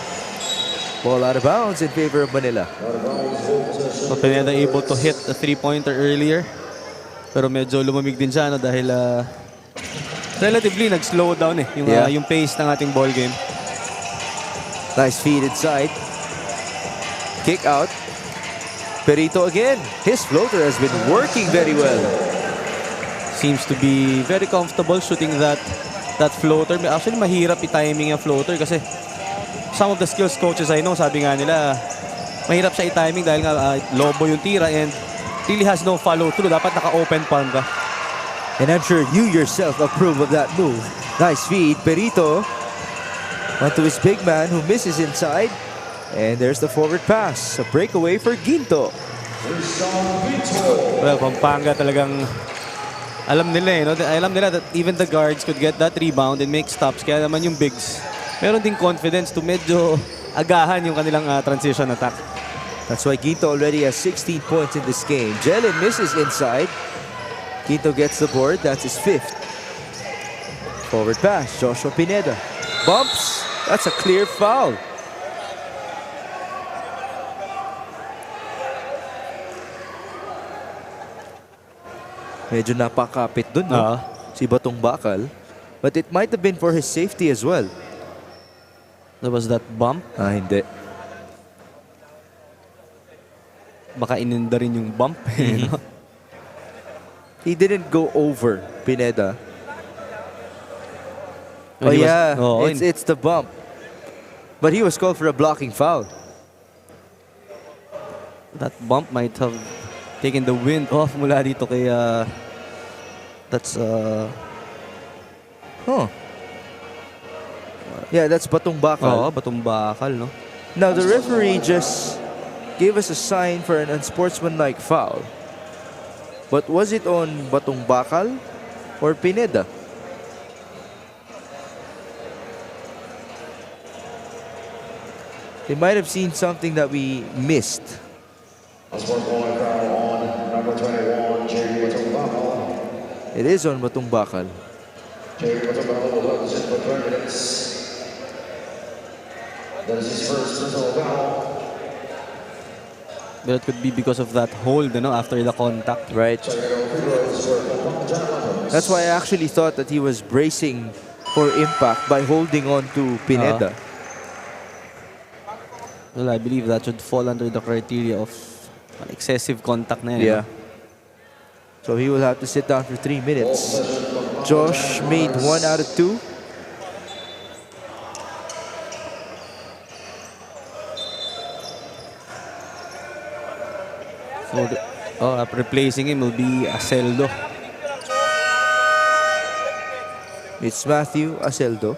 Ball out of bounds in favor of Manila. So Pineda able to hit the three-pointer earlier. Pero medyo lumamig din siya dahil relatively nag-slow down yung pace ng ating ball game. Nice feed inside. Kick out. Perito again. His floater has been working very well. Seems to be very comfortable shooting that floater. Actually, mahirap i-timing yung floater kasi some of the skills coaches I know, sabi nga nila, mahirap siya i-timing dahil nga lobo yung tira and really has no follow-through. Dapat naka-open palm ka. And I'm sure you yourself approve of that move. Nice feed. Perito onto his big man who misses inside. And there's the forward pass. A breakaway for Ginto. Well, Pampanga talagang alam nila alam nila that even the guards could get that rebound and make stops. Kaya naman yung bigs, meron ding confidence to medyo agahan yung kanilang transition attack. That's why Ginto already has 16 points in this game. Jelen misses inside. Ginto gets the board. That's his 5th. Forward pass. Joshua Pineda. Bumps. That's a clear foul. Medyo napakapit dun, no? Si Batong Bakal. But it might have been for his safety as well. There was that bump. Hindi. Baka ininda rin yung bump. No? He didn't go over Pineda. He Yeah, was, it's the bump. But he was called for a blocking foul. that bump might have taken the wind off mula dito kay that's Yeah, that's Batong Bakal. Batong Bakal, no? Now the referee just gave us a sign for an unsportsmanlike foul. But was it on Batong Bakal or Pineda? They might have seen something that we missed. It is on Matumbakal. That is his first personal foul. But it could be because of that hold, after the contact. Right. That's why I actually thought that he was bracing for impact by holding on to Pineda. Well, I believe that should fall under the criteria of an excessive contact na yan. Yeah. So he will have to sit down for 3 minutes. Josh made 1 out of 2. So replacing him will be Aceldo. It's Matthew Aceldo.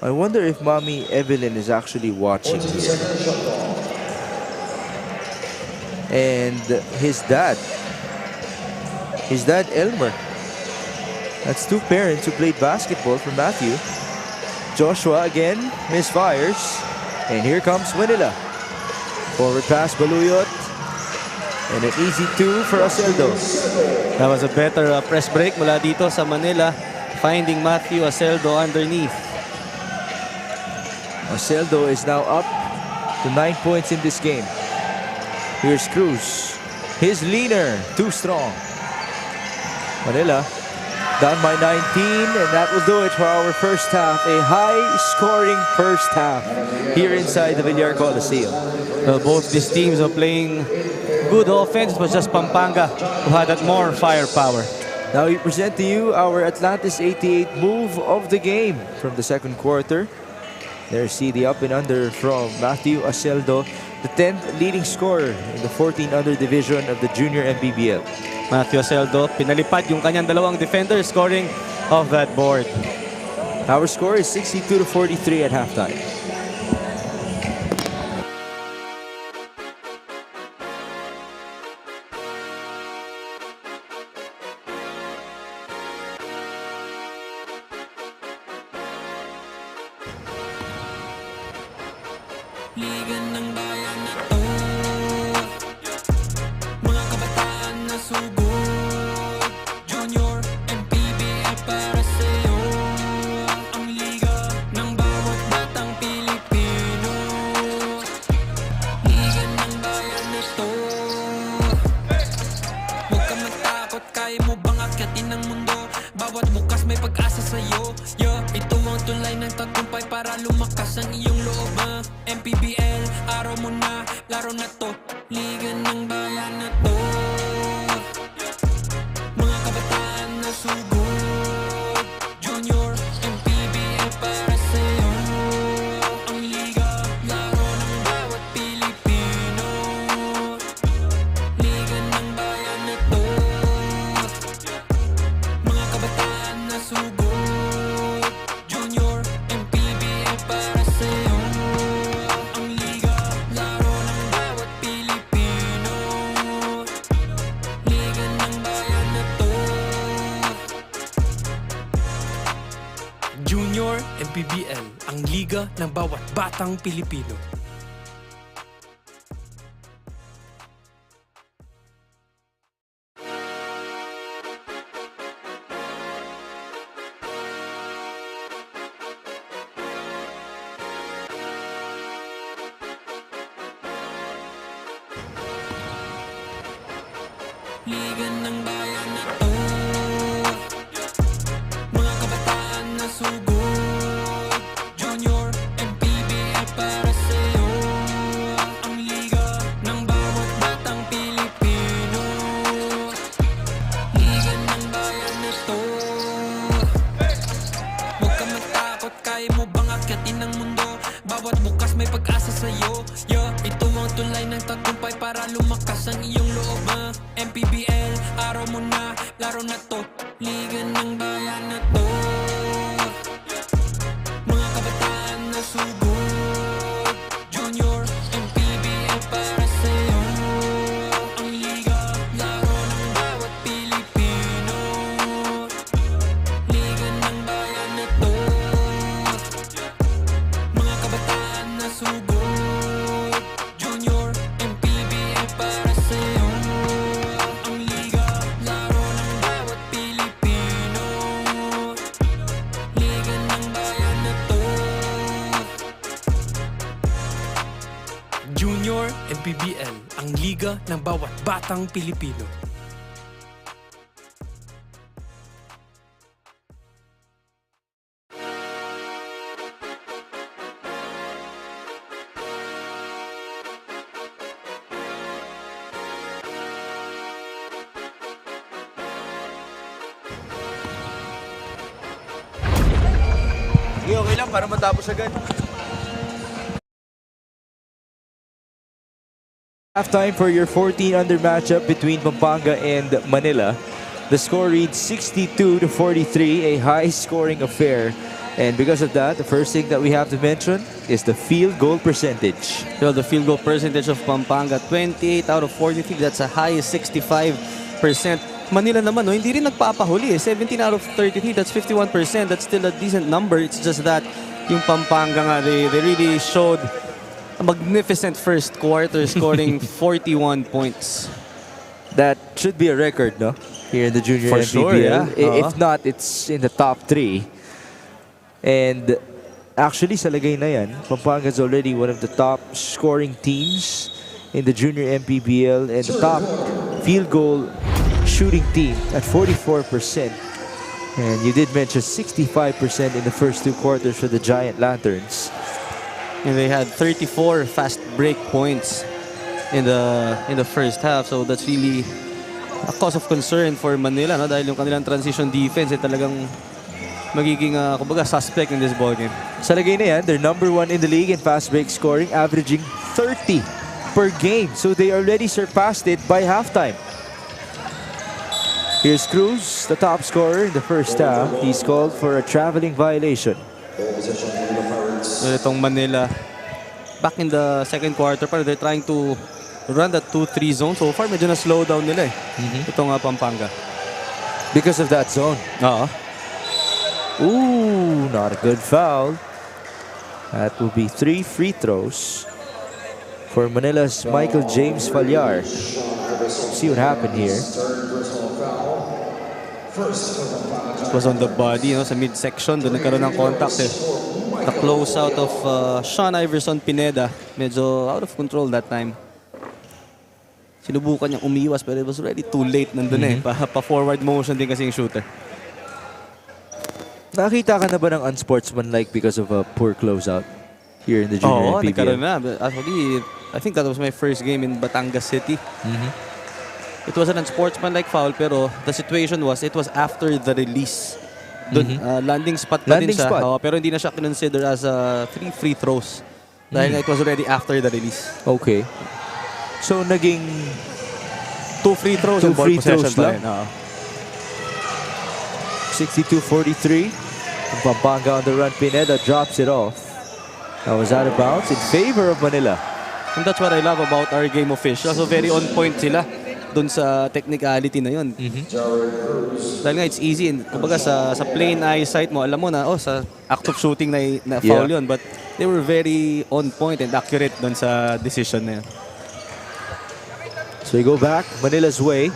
I wonder if Mommy Evelyn is actually watching here. And his dad Elmer. That's 2 parents who played basketball for Matthew. Joshua again misfires. And here comes Manila. Forward pass, Baluyot. And an easy 2 for Aceldo. That was a better press break mula dito sa Manila, finding Matthew Aceldo underneath. Aceldo is now up to 9 points in this game. Here's Cruz. His leaner, too strong. Manila down by 19, and that will do it for our first half. A high-scoring first half here inside the Villar Coliseum. Well, both these teams are playing good offense. It was just Pampanga who had that more firepower. Now we present to you our Atlantis 88 move of the game from the second quarter. There see the up and under from Matthew Aceldo, the 10th leading scorer in the 14 under division of the junior MPBL. Matthew Aceldo, pinalipad yung kanyang dalawang defenders scoring off that board. Our score is 62-43 at halftime. Liga ng bayan na to, mga kabataan na sugod, junior, MPBL para sa'yo. Ang liga ng bawat batang Pilipino. Liga ng bayan na to, huwag ka matakot, kaya mo bang akyatin ang mundo? Bawat bukas may pag-asa sa'yo. Ito ang tulay ng tagumpay para lumakas ang iyong loob. MPBL, araw mo na, laro na to. Liga ng bayan na to, mga kabataan na sugod, junior, MPBL para sa'yo. Ang liga, laro ng bawat Pilipino. Liga ng bayan na to, mga kabataan na sugod, junior, MPBL para sa'yo. Junior MPBL, ang liga ng bawat batang Pilipino. Liga ng bayan na to, mga kabataan na sugod, junior, MPBL para sa'yo. Ang liga ng bawat batang Pilipino. Liga ng bayan na to, huwag ka matakot, kaya mo bang akyatin ang mundo? Bawat bukas may pag-asa sa'yo. Ito ang tulay ng tagumpay para lumakas ang iyong loob. MPBL, araw mo na, laro na to. Liga ng bayan na to, mga kabataan na sugod, junior, MPBL para sa'yo. Ang liga, laro ng bawat Pilipino. Liga ng bayan na to, mga kabataan na sugod, junior, MPBL para sa'yo. Ang liga, laro ng bawat Junior MPBL, ang liga ng bawat batang Pilipino. Okay lang para matapos agad. Halftime for your 14-under matchup between Pampanga and Manila. The score reads 62-43, a high-scoring affair. And because of that, the first thing that we have to mention is the field goal percentage. Well, the field goal percentage of Pampanga, 28 out of 43. That's a high 65%. Manila naman, no, hindi rin nagpapahuli. 17 out of 33, that's 51%. That's still a decent number. It's just that yung Pampanga nga, they really showed a magnificent first quarter, scoring 41 points. That should be a record, no? Here in the junior For MPBL. sure, yeah. If not, it's in the top 3. And actually, sa lagay na yan, Pampanga is already one of the top scoring teams in the junior MPBL and the top field goal shooting team at 44%. And you did mention 65% in the first 2 quarters for the Giant Lanterns. And they had 34 fast break points in the first half. So that's really a cause of concern for Manila, no? Dahil yung kanilang transition defense ay talagang magiging kumbaga suspect in this ballgame. Sa lagay na yan, they're number 1 in the league in fast break scoring, averaging 30 per game. So they already surpassed it by halftime. Here's Cruz, the top scorer in the first half. He's called for a traveling violation. Well, itong Manila, back in the second quarter, pero they're trying to run that 2-3 zone. So far, medyo na-slow down nila eh. Itong Pampanga. Because of that zone. Oo. Ooh, not a good foul. That will be 3 free throws for Manila's Michael James Villar. See what happened here. It was on the body, no, sa midsection. Doon nagkaroon ng contact eh. The close out of Sean Iverson Pineda. Medyo out of control that time. Sinubukan niyang umiwas pero it was already too late nandun eh. Pa-forward motion din kasi yung shooter. Nakita ka na ba ng unsportsmanlike because of a poor closeout here in the junior Oo, MPBL? nagkaroon na. Actually, I think that was my first game in Batangas City. It was an unsportsmanlike foul pero the situation was, it was after the release. Dun, landing spot pa Landing din siya. spot. Pero hindi na siya consider as 3 free throws. Dahil it was already after the release. Okay. So, naging 2 free throws 2 and ball free possession throws pa lang. rin. Oo. 62-43. Pampanga on the run. Pineda drops it off. That was out of bounds in favor of Manila. And that's what I love about our game officials. So very on point sila dun sa technicality na yun. Dahil nga it's easy. Kumbaga sa plain eyesight mo, alam mo na, sa act of shooting na foul yun. But they were very on point and accurate dun sa decision na yun. So we go back Manila's way.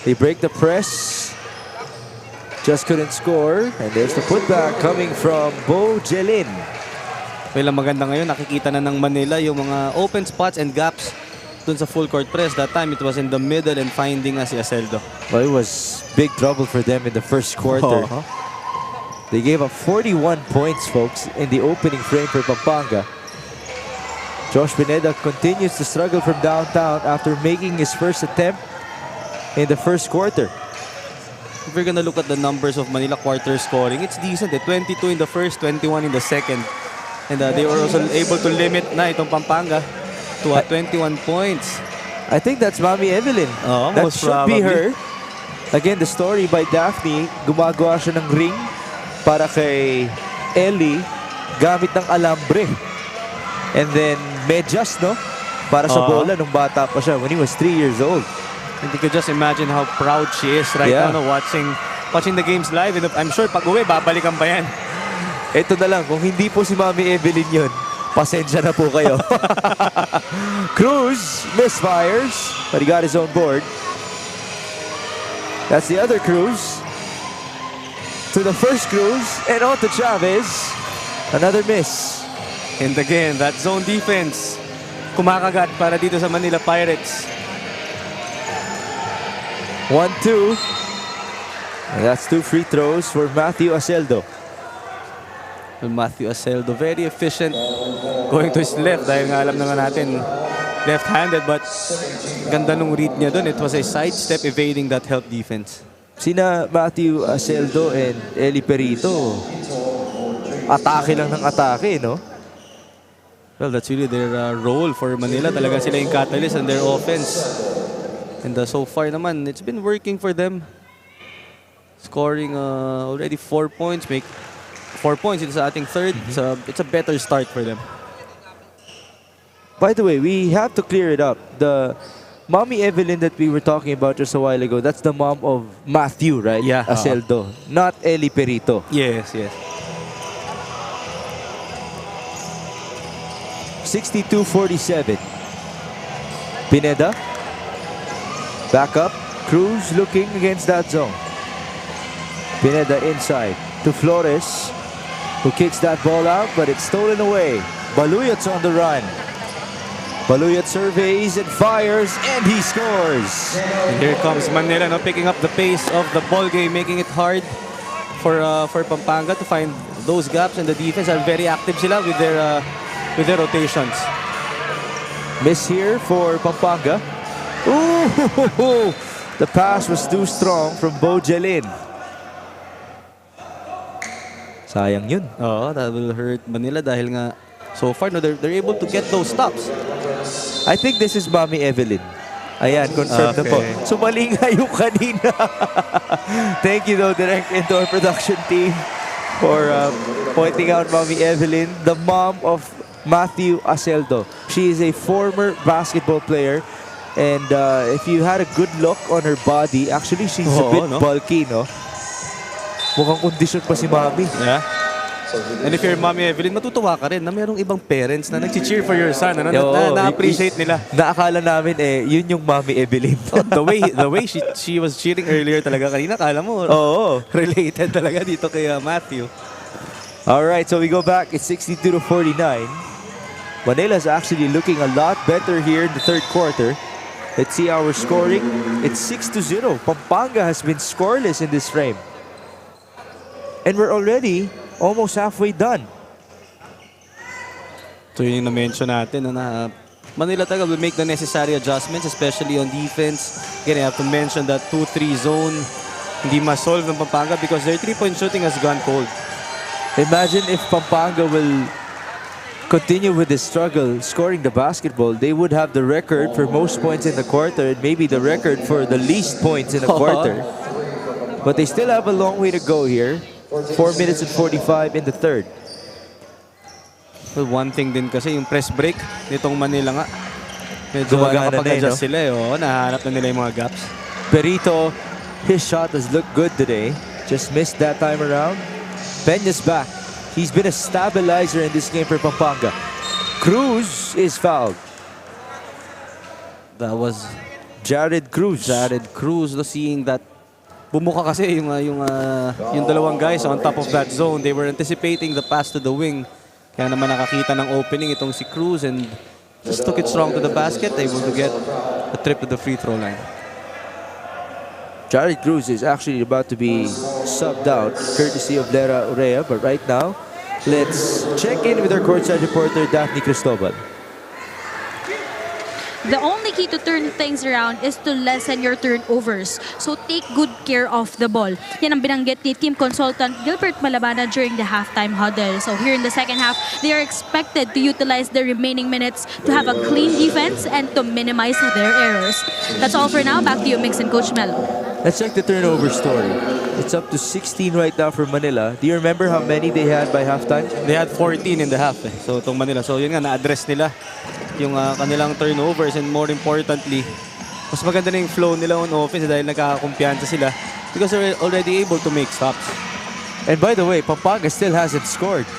They break the press. Just couldn't score. And there's the putback coming from Bo Jelin. Well, ang maganda ngayon, nakikita na ng Manila yung mga open spots and gaps dun sa full court press. That time, it was in the middle and finding si Aceldo. Well, it was big trouble for them in the first quarter. They gave up 41 points, folks, in the opening frame for Pampanga. Josh Pineda continues to struggle from downtown after making his first attempt in the first quarter. If we're gonna look at the numbers of Manila quarter scoring, it's decent. 22 in the first, 21 in the second. And they were also able to limit na itong Pampanga to 21 points. I think that's Mami Evelyn. That most should be probably her. Again, the story by Daphne, gumagawa siya ng ring para kay Ellie gamit ng alambre. And then medyas, no? Para sa bola nung bata pa siya when he was 3 years old. And you could just imagine how proud she is right now, no, watching the games live. And I'm sure pag uwi, babalikan pa yan. Ito na lang, kung hindi po si Mami Evelyn yun, pasensya na po kayo. Cruz misfires, but he got his own board. That's the other Cruz. To the first Cruz, and on to Chavez. Another miss. And again, that zone defense kumakagat para dito sa Manila Pirates. 1-2. And that's 2 free throws for Matthew Aseldo. Matthew Aseldo, very efficient going to his left dahil nga alam naman natin left-handed, but ganda nung read niya doon. It was a sidestep evading that help defense. Sina Matthew Aseldo and Eli Perito, atake lang ng atake, no? Well, that's really their role for Manila. Talaga sila yung catalyst on their offense. And so far naman, it's been working for them. Scoring already 4 points, make 4 points into sa ating third. It's a better start for them. By the way, we have to clear it up. The Mommy Evelyn that we were talking about just a while ago, that's the mom of Matthew, right? Yeah. Aseldo, not Eli Perito. Yes, yes. 62-47. Pineda. Back up. Cruz looking against that zone. Pineda inside to Flores, who kicks that ball out, but it's stolen away. Baluyat's on the run. Baluyat surveys and fires, and he scores. And here comes Manila, no, picking up the pace of the ball game, making it hard for Pampanga to find those gaps, and the defense are very active sila with their rotations. Miss here for Pampanga. Ooh, the pass was too strong from Bojelin. Sayang yun. Oh, that will hurt Manila dahil nga so far no, they're able to get those stops. I think this is Mommy Evelyn. Ayan, confirmed na po. Okay. So mali nga yung kanina. Thank you though, direct into our production team for pointing out Mommy Evelyn, the mom of Matthew Aseldo. She is a former basketball player, and if you had a good look on her body, actually she's a bit bulky, no? Mukhang kondisyon pa si Mommy. Yeah. And if you're Mommy Evelyn, matutuwa ka rin na merong ibang parents na nag-cheer for your son. Na-appreciate nila. Naakala namin yun yung Mommy Evelyn. the way she was cheering earlier talaga kanina, akala mo related talaga dito kay Matthew. Alright, so we go back. It's 62-49. Manila's actually looking a lot better here in the third quarter. Let's see our scoring. It's 6-0. Pampanga has been scoreless in this frame. And we're already almost halfway done. So yun yung na-mention natin na Manila talaga will make the necessary adjustments, especially on defense. Again, I have to mention that 2-3 zone hindi ma-solve ng Pampanga because their 3-point shooting has gone cold. Imagine if Pampanga will continue with this struggle scoring the basketball. They would have the record for most points in the quarter and maybe the record for the least points in the quarter. But they still have a long way to go here. 4 minutes and 45 in the third. Well, one thing din kasi yung press break nitong Manila nga. Medyo nakapag-adjust sila. Nahanap na nila yung mga gaps. Perito, his shot has looked good today. Just missed that time around. Piñas back. He's been a stabilizer in this game for Pampanga. Cruz is fouled. That was Jared Cruz. Seeing that bumuka kasi yung dalawang guys on top of that zone. They were anticipating the pass to the wing. Kaya naman nakakita ng opening itong si Cruz and just took it strong to the basket, able to get a trip to the free throw line. Jared Cruz is actually about to be subbed out courtesy of Lera Urea. But right now, let's check in with our courtside reporter, Daphne Cristobal. The only key to turn things around is to lessen your turnovers. So take good care of the ball. Yan ang binanggit ni team consultant Gilbert Malabana during the halftime huddle. So here in the second half, they are expected to utilize the remaining minutes to have a clean defense and to minimize their errors. That's all for now. Back to you, Mix and Coach Melo. Let's check the turnover story. It's up to 16 right now for Manila. Do you remember how many they had by halftime? They had 14 in the half. So itong Manila. So yun nga, na-address nila yung kanilang turnovers, and more importantly, mas maganda na yung flow nila on offense dahil nagkakakumpiyansa sila because they're already able to make stops. And by the way, Pampanga still hasn't scored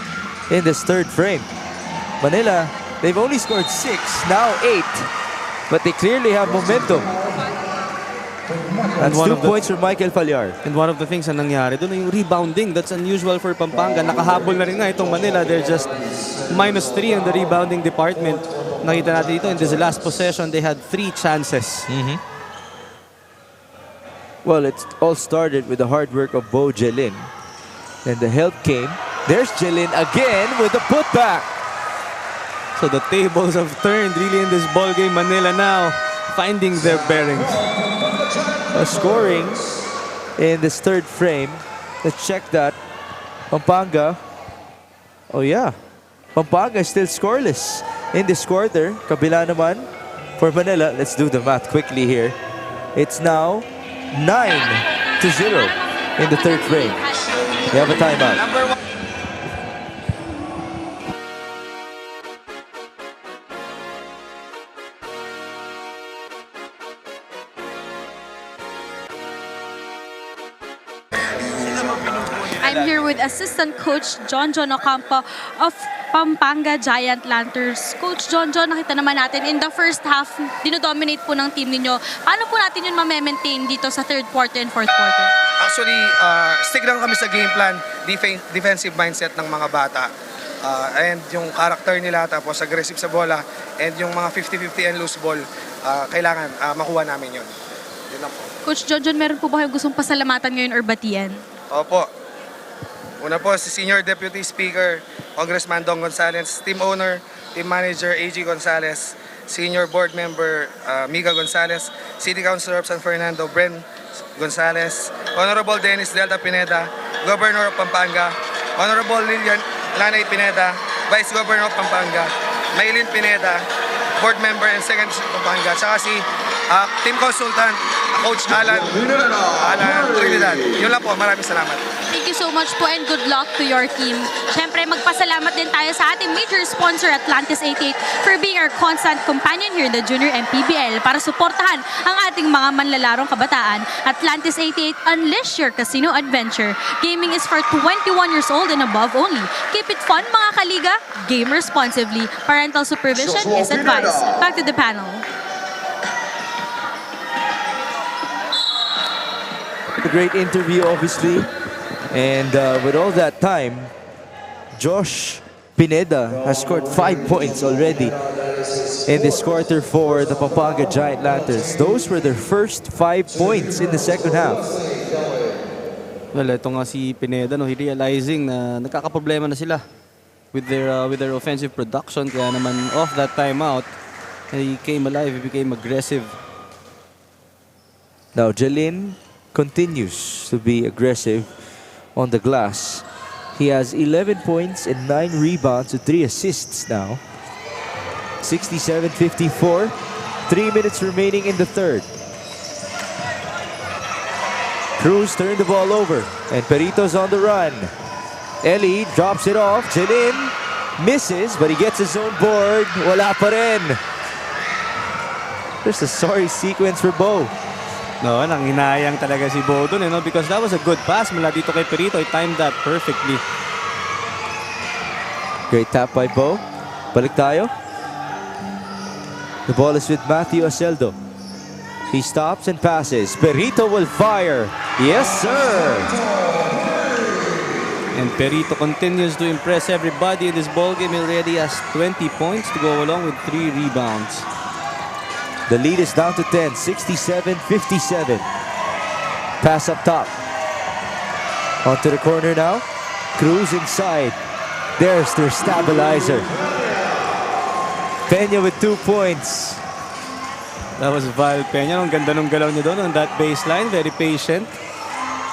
in this third frame. Manila, they've only scored 6, now 8. But they clearly have momentum. That's 2 points for Michael Villar. And one of the things na nangyari doon yung rebounding. That's unusual for Pampanga. Nakahabol na rin nga itong Manila. They're just -3 in the rebounding department. nakita natin dito in this last possession, they had 3 chances. Well, it all started with the hard work of Bo Jelin. Then the help came. There's Jelin again with the putback. So the tables have turned really in this ball game. Manila now finding their bearings. Scoring in this third frame. Let's check that. Pampanga. Oh yeah. Pampanga is still scoreless in this quarter. Kabila naman for Manila. Let's do the math quickly here. It's now 9-0 in the third frame. We have a timeout. I'm here with Assistant Coach John Ocampo of Pampanga Giant Lanterns. Coach John, nakita naman natin in the first half, dinodominate po ng team ninyo. Paano po natin yun ma-maintain dito sa third quarter and fourth quarter? Actually, stick lang kami sa game plan, defensive mindset ng mga bata. And yung character nila, tapos aggressive sa bola, and yung mga 50-50 and loose ball, kailangan makuha namin yun. Yun lang po. Coach John, meron po ba kayong gustong pasalamatan ngayon or batian? Opo. Una po si Senior Deputy Speaker, Congressman Dong Gonzales, Team Owner, Team Manager AG Gonzales, Senior Board Member Miga Gonzales, City Councilor of San Fernando Bren Gonzales, Honorable Dennis Delta Pineda, Governor of Pampanga, Honorable Lilian Lanay Pineda, Vice Governor of Pampanga, Maylin Pineda, Board Member and Secretary of Pampanga, tsaka si Team Consultant, Coach Alan Trinidad. Yun lang po, maraming salamat. Thank you so much po and good luck to your team. Siyempre, magpasalamat din tayo sa ating major sponsor Atlantis 88 for being our constant companion here in the Junior MPBL para suportahan ang ating mga manlalarong kabataan. Atlantis 88, unleash your casino adventure. Gaming is for 21 years old and above only. Keep it fun mga kaliga. Game responsibly. Parental supervision is advised. Back to the panel. A great interview, obviously. And with all that time, Josh Pineda has scored 5 points already in this quarter for the Pampanga Giant Lanterns. Those were their first 5 points in the second half. Well, ito nga si Pineda, no, realizing na nagkakaproblema na sila with their offensive production. Kaya naman off that timeout, he came alive, he became aggressive. Now, Jelin continues to be aggressive on the glass. He has 11 points and 9 rebounds and 3 assists now. 67-54. 3 minutes remaining in the third. Cruz turned the ball over and Perito's on the run. Eli drops it off. Jelin misses, but he gets his own board. Wala pa rin. There's a sorry sequence for Bo. No, nang hinayang talaga si Bo dun, because that was a good pass mula dito kay Perito. He timed that perfectly. Great tap by Bo. Balik tayo. The ball is with Matthew Aceldo. He stops and passes. Perito will fire. Yes, sir. And Perito continues to impress everybody in this ball game. He already has 20 points to go along with 3 rebounds. The lead is down to 10, 67-57. Pass up top. Onto the corner now. Cruz inside. There's their stabilizer. Peña with 2 points. That was Val Peña. Ang ganda ng galaw niya doon on that baseline. Very patient.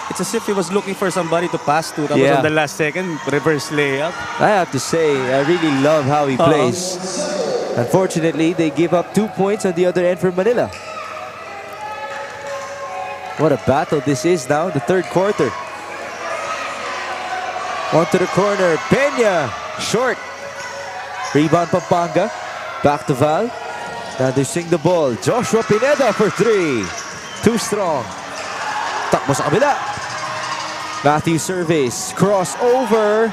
It's as if he was looking for somebody to pass to. That was on the last second. Reverse layup. I have to say, I really love how he plays. Unfortunately, they give up 2 points on the other end for Manila. What a battle this is now, the third quarter. Onto the corner, Peña, short. Rebound Pampanga, back to Val. Now they swing the ball. Joshua Pineda for 3. Too strong. Takbo sa kabila. Matthew surveys, cross over.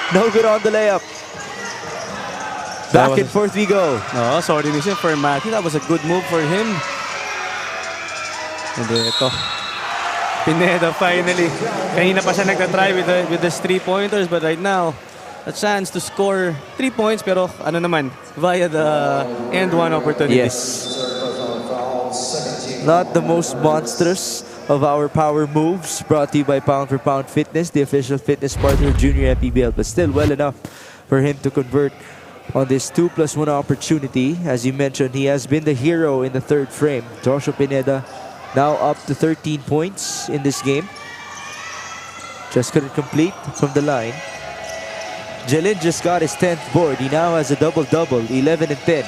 No good on the layup. Back and forth we go. No, sorry mission for Matthew. That was a good move for him. And ito, Pineda finally. Kanina pa siya nagtatry with the 3-pointers, but right now, a chance to score 3 points, pero ano naman, via the end one opportunity. Yes. Not the most monstrous of our power moves, brought to you by Pound for Pound Fitness, the official fitness partner of Junior MPBL, but still well enough for him to convert on this 2+1 opportunity. As you mentioned, he has been the hero in the third frame. Joshua Pineda now up to 13 points in this game. Just couldn't complete from the line. Jelin just got his 10th board. He now has a double-double, 11 and 10.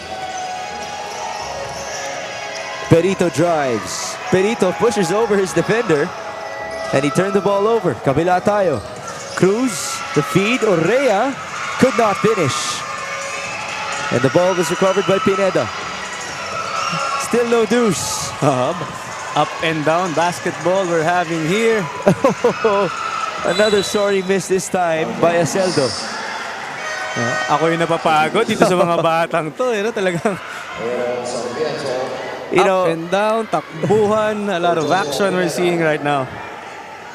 Perito drives. Perito pushes over his defender, and he turned the ball over. Kabila tayo. Cruz, the feed. Orrea could not finish. And the ball was recovered by Pineda. Still no deuce. Up and down basketball we're having here. Another sorry miss this time by Aceldo. Ako yung napapagod dito sa mga batang to. Talagang up and down, takbuhan, a lot of action we're seeing right now.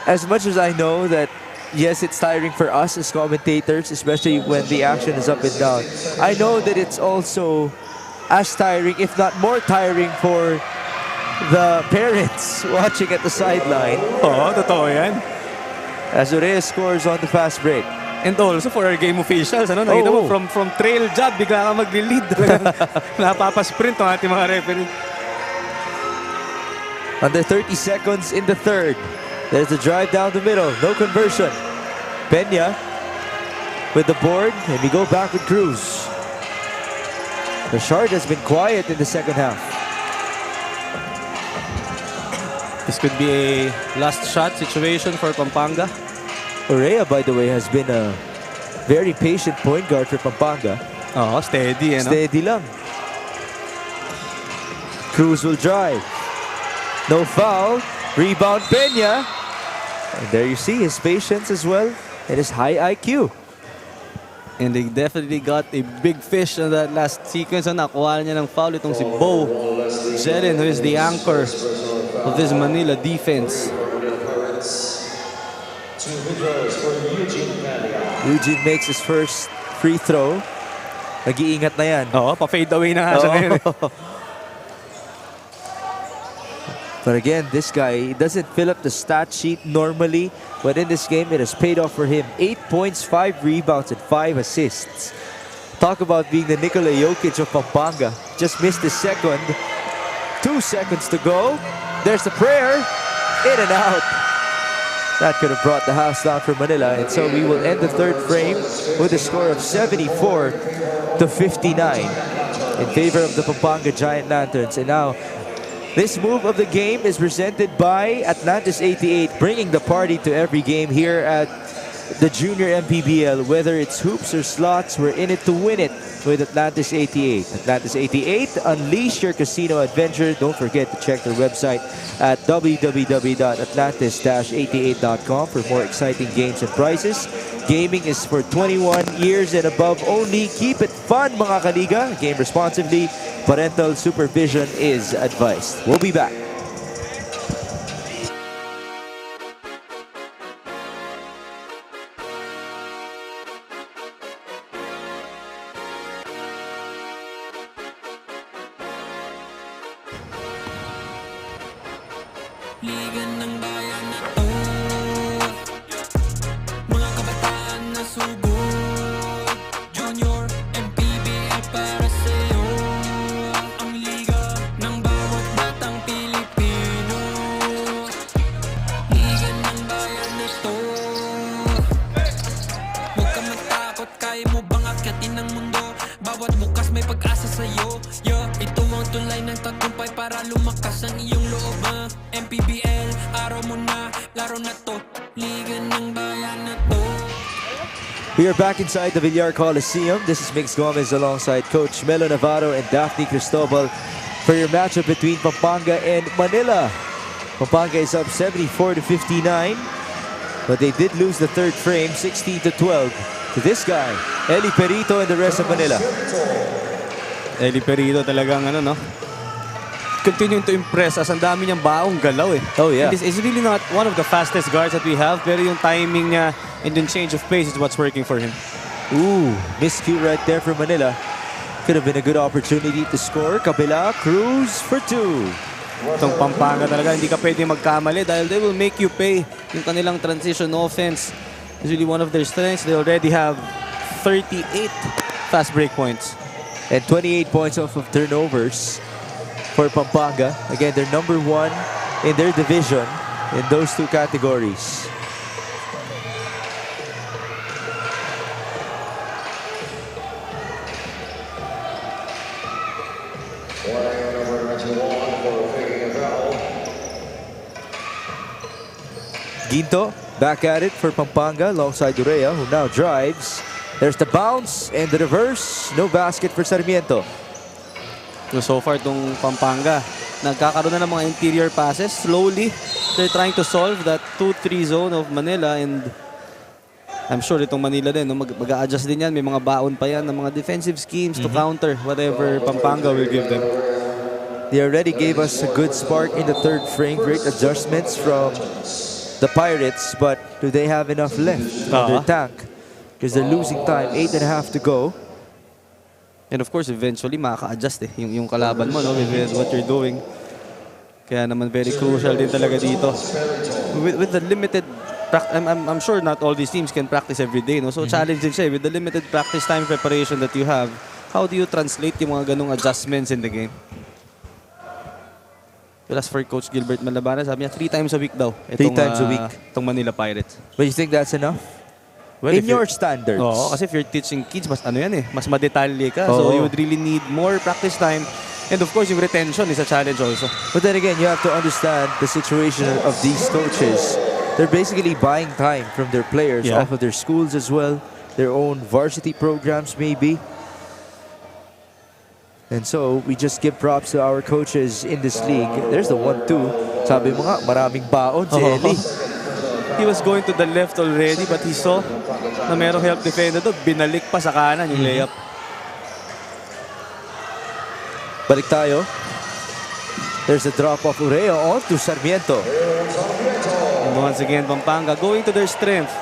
As much as I know that, yes, it's tiring for us as commentators, especially when the action is up and down, I know that it's also as tiring, if not more tiring, for the parents watching at the sideline. Oo, totoo yan. As Orrea scores on the fast break. And also for our game officials, nakita mo, from trail job, bigla ka mag-lead. Napapasprint ang ating mga referee. Under 30 seconds in the third. There's the drive down the middle. No conversion. Peña with the board. And we go back with Cruz. Richard has been quiet in the second half. This could be a last shot situation for Pampanga. Orrea, by the way, has been a very patient point guard for Pampanga. Oh, steady, Steady lang. Cruz will drive. No foul. Rebound Peña. And there you see his patience as well and his high IQ. And they definitely got a big fish in that last sequence. Nakuha niya ng foul itong si Bo Zerin, who is the anchor of this Manila defense. Eugene makes his first free throw. Nag-iingat na yan. Oo, pa-fade away na nga siya ngayon. But again, this guy, he doesn't fill up the stat sheet normally, but in this game, it has paid off for him. 8 points, 5 rebounds, and 5 assists. Talk about being the Nikola Jokic of Pampanga. Just missed his second. 2 seconds to go. There's the prayer. In and out. That could have brought the house down for Manila. And so we will end the third frame with a score of 74 to 59 in favor of the Pampanga Giant Lanterns. And now, this move of the game is presented by Atlantis 88, bringing the party to every game here at the Junior MPBL. Whether it's hoops or slots, we're in it to win it with Atlantis 88. Atlantis 88, unleash your casino adventure. Don't forget to check their website at www.atlantis-88.com for more exciting games and prizes. Gaming is for 21 years and above only. Keep it fun, mga kaliga. Game responsibly. Parental supervision is advised. We'll be back. Liga ng bayan na to, mga kabataan na sugod. Junior MPBL para sa'yo, ang liga ng bawat batang Pilipino. Liga ng bayan na to, huwag ka matakot, kaya mo bang akyatin ang mundo? Bawat bukas may pag-asa sa'yo. Ito ang tulay ng tagumpay para lumakas ang iyong loob. MPBL, araw mo na, laro na to, liga ng bayan na to. We are back inside the Villar Coliseum. This is Mix Gomez alongside Coach Melo Navarro and Daphne Cristobal for your matchup between Pampanga and Manila. Pampanga is up 74 to 59, but they did lose the third frame, 16 to 12 to this guy, Eli Perito, and the rest of Manila. Eli Perito talagang continuing to impress as ang dami niyang baong galaw eh. Oh yeah. This is really not one of the fastest guards that we have, pero yung timing niya and yung change of pace is what's working for him. Ooh, miscue right there for Manila. Could have been a good opportunity to score. Kabila, Cruz for 2. Itong Pampanga talaga, hindi ka pwede magkamali dahil they will make you pay. Yung kanilang transition offense is really one of their strengths. They already have 38 fast break points. And 28 points off of turnovers for Pampanga. Again, they're number 1 in their division in those 2 categories. Ginto back at it for Pampanga alongside Urea, who now drives. There's the bounce and the reverse. No basket for Sarmiento. So far itong Pampanga, nagkakaroon na ng mga interior passes. Slowly, they're trying to solve that 2-3 zone of Manila, and I'm sure itong Manila din, no, mag-a-adjust din yan. May mga baon pa yan ng mga defensive schemes to counter whatever Pampanga will give them. They already gave us a good spark in the third frame. Great adjustments from the Pirates, but do they have enough left on their tank? Because they're losing time, 8.5 to go. And of course, eventually, makaka-adjust yung kalaban mo, no, with what you're doing. Kaya naman, very crucial din talaga dito. With the limited I'm sure not all these teams can practice every day, no? So challenging siya. With the limited practice time preparation that you have, how do you translate yung mga ganung adjustments in the game? Well, as for Coach Gilbert Malabana, sabi niya 3 times a week daw. 3 times a week. Itong Manila Pirates. But you think that's enough? Well, in your standards? Oo, kasi if you're teaching kids, mas ano yan mas madetalye ka. So you would really need more practice time. And of course, yung retention is a challenge also. But then again, you have to understand the situation of these coaches. They're basically buying time from their players off of their schools as well, their own varsity programs maybe. And so, we just give props to our coaches in this league. There's the 1-2. Sabi mo nga, maraming baon si Eli. He was going to the left already, but he saw na merong help defender doon. Binalik pa sa kanan yung layup. Balik tayo. There's a drop of Urea on to Sarmiento. And once again, Pampanga going to their strength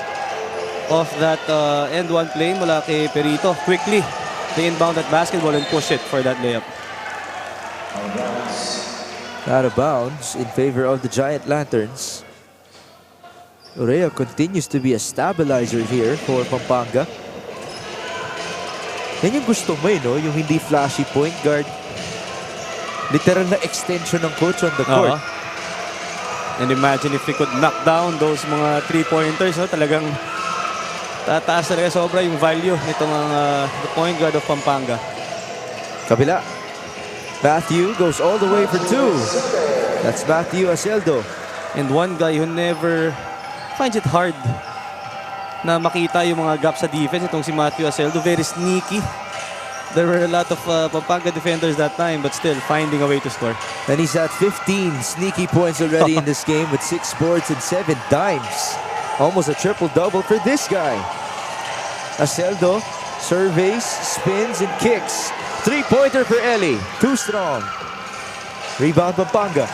of that end one play mula kay Perito. Quickly, they inbound that basketball and push it for that layup. Out of bounds in favor of the Giant Lanterns. Urea continues to be a stabilizer here for Pampanga. Yan yung gusto mo no? Yung hindi flashy point guard. Literal na extension ng coach on the court. And imagine if they could knock down those mga 3-pointers, no? Talagang tataas talaga sobra yung value nitong the point guard of Pampanga. Kabila. Matthew goes all the way for 2. That's Matthew Aseldo. And one guy who never finds it hard na makita yung mga gaps sa defense, itong si Matthew Aseldo, very sneaky. There were a lot of Pampanga defenders that time, but still finding a way to score. And he's at 15 sneaky points already in this game with 6 boards and 7 dimes. Almost a triple-double for this guy. Aseldo surveys, spins, and kicks. 3-pointer for Eli. Too strong. Rebound Pampanga.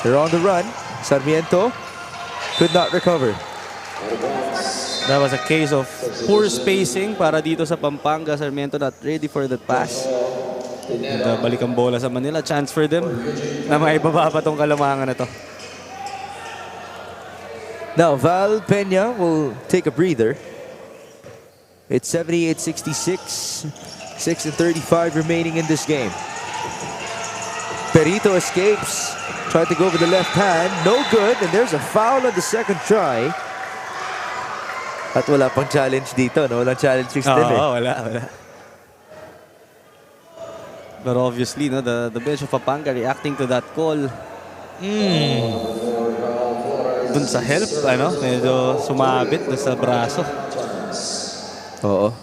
They're on the run. Sarmiento could not recover. That was a case of poor spacing para dito sa Pampanga. Sarmiento not ready for that pass. And balik ang bola sa Manila. Chance for them na maibaba pa tong kalamangan na to. Now, Val Peña will take a breather. It's 78-66. 6:35 remaining in this game. Perito escapes. Tried to go with the left hand. No good. And there's a foul on the second try. At wala pang challenge dito, no? Walang challenge extend Wala. But obviously, no, the bench of Pampanga reacting to that call. Dun sa help, medyo sumabit dun sa braso. Oo.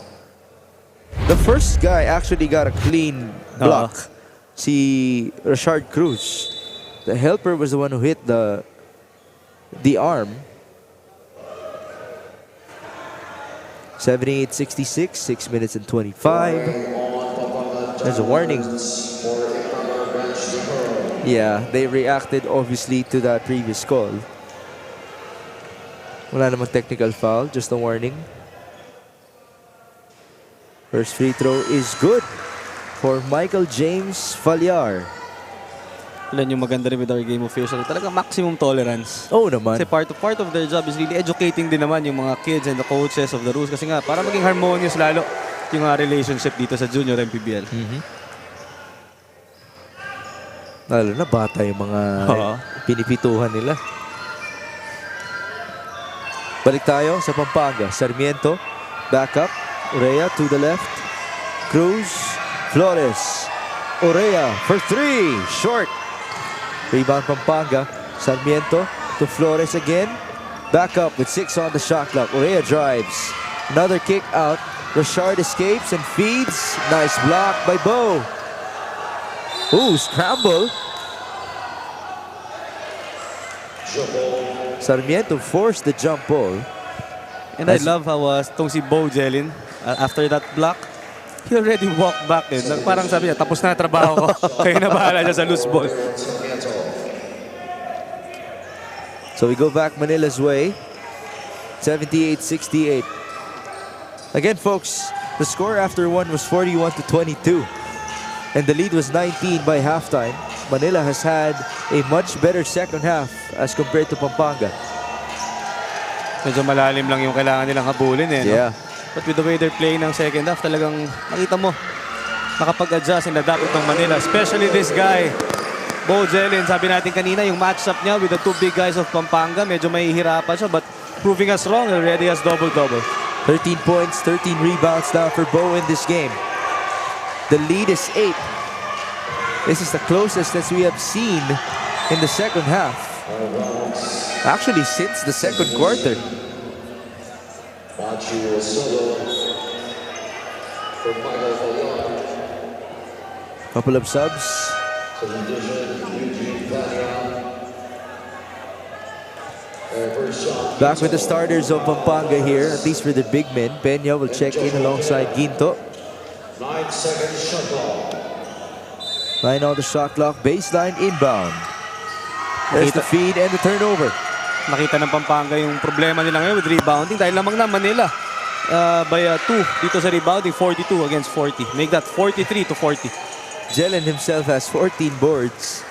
The first guy actually got a clean block. Si Rashard Cruz. The helper was the one who hit the arm. 78-66, 6 minutes and 25. There's a warning. Yeah, they reacted obviously to that previous call. Wala namang technical foul, just a warning. First free throw is good for Michael James Villar. Ilan yung maganda rin with our game official. Talaga maximum tolerance. Oo naman. Kasi part of their job is really educating din naman yung mga kids and the coaches of the rules. Kasi nga, para maging harmonious lalo yung relationship dito sa junior MPBL. Lalo na bata yung mga pinipituhan nila. Balik tayo sa Pampanga. Sarmiento, back up. Urea to the left. Cruz, Flores. Urea for three. Short. Rebound Pampanga. Sarmiento to Flores again. Back up with 6 on the shot clock. Urea drives. Another kick out. Rashard escapes and feeds. Nice block by Bo. Ooh, scramble. Sarmiento forced the jump ball. And I love how itong si Bo Jelin, after that block, he already walked back. Parang sabi niya, tapos na trabaho ko. Kaya na bahala niya sa loose ball. So we go back Manila's way. 78-68. Again, folks, the score after one was 41-22. And the lead was 19 by halftime. Manila has had a much better second half as compared to Pampanga. Medyo malalim lang yung kailangan nilang habulin eh. Yeah. No? But with the way they're playing ng second half, talagang makita mo, nakapag-adjust and adapt itong Manila. Especially this guy, Bo Jelin. Sabi natin kanina, yung matchup niya with the two big guys of Pampanga, medyo mahihirapan siya. But proving us wrong, already has double-double. 13 points, 13 rebounds now for Bo in this game. The lead is 8. This is the closest that we have seen in the second half. Actually, since the second quarter. Couple of subs. Back with the starters of Pampanga here, at least for the big men. Peña will check in alongside Ginto. 9 seconds shot clock. 9 on the shot clock, baseline inbound. There's the feed and the turnover. Nakita ng Pampanga yung problema nila ngayon with rebounding dahil lamang na Manila by 2 dito sa rebounding, 42 against 40. Make that 43-40. Jelen himself has 14 boards.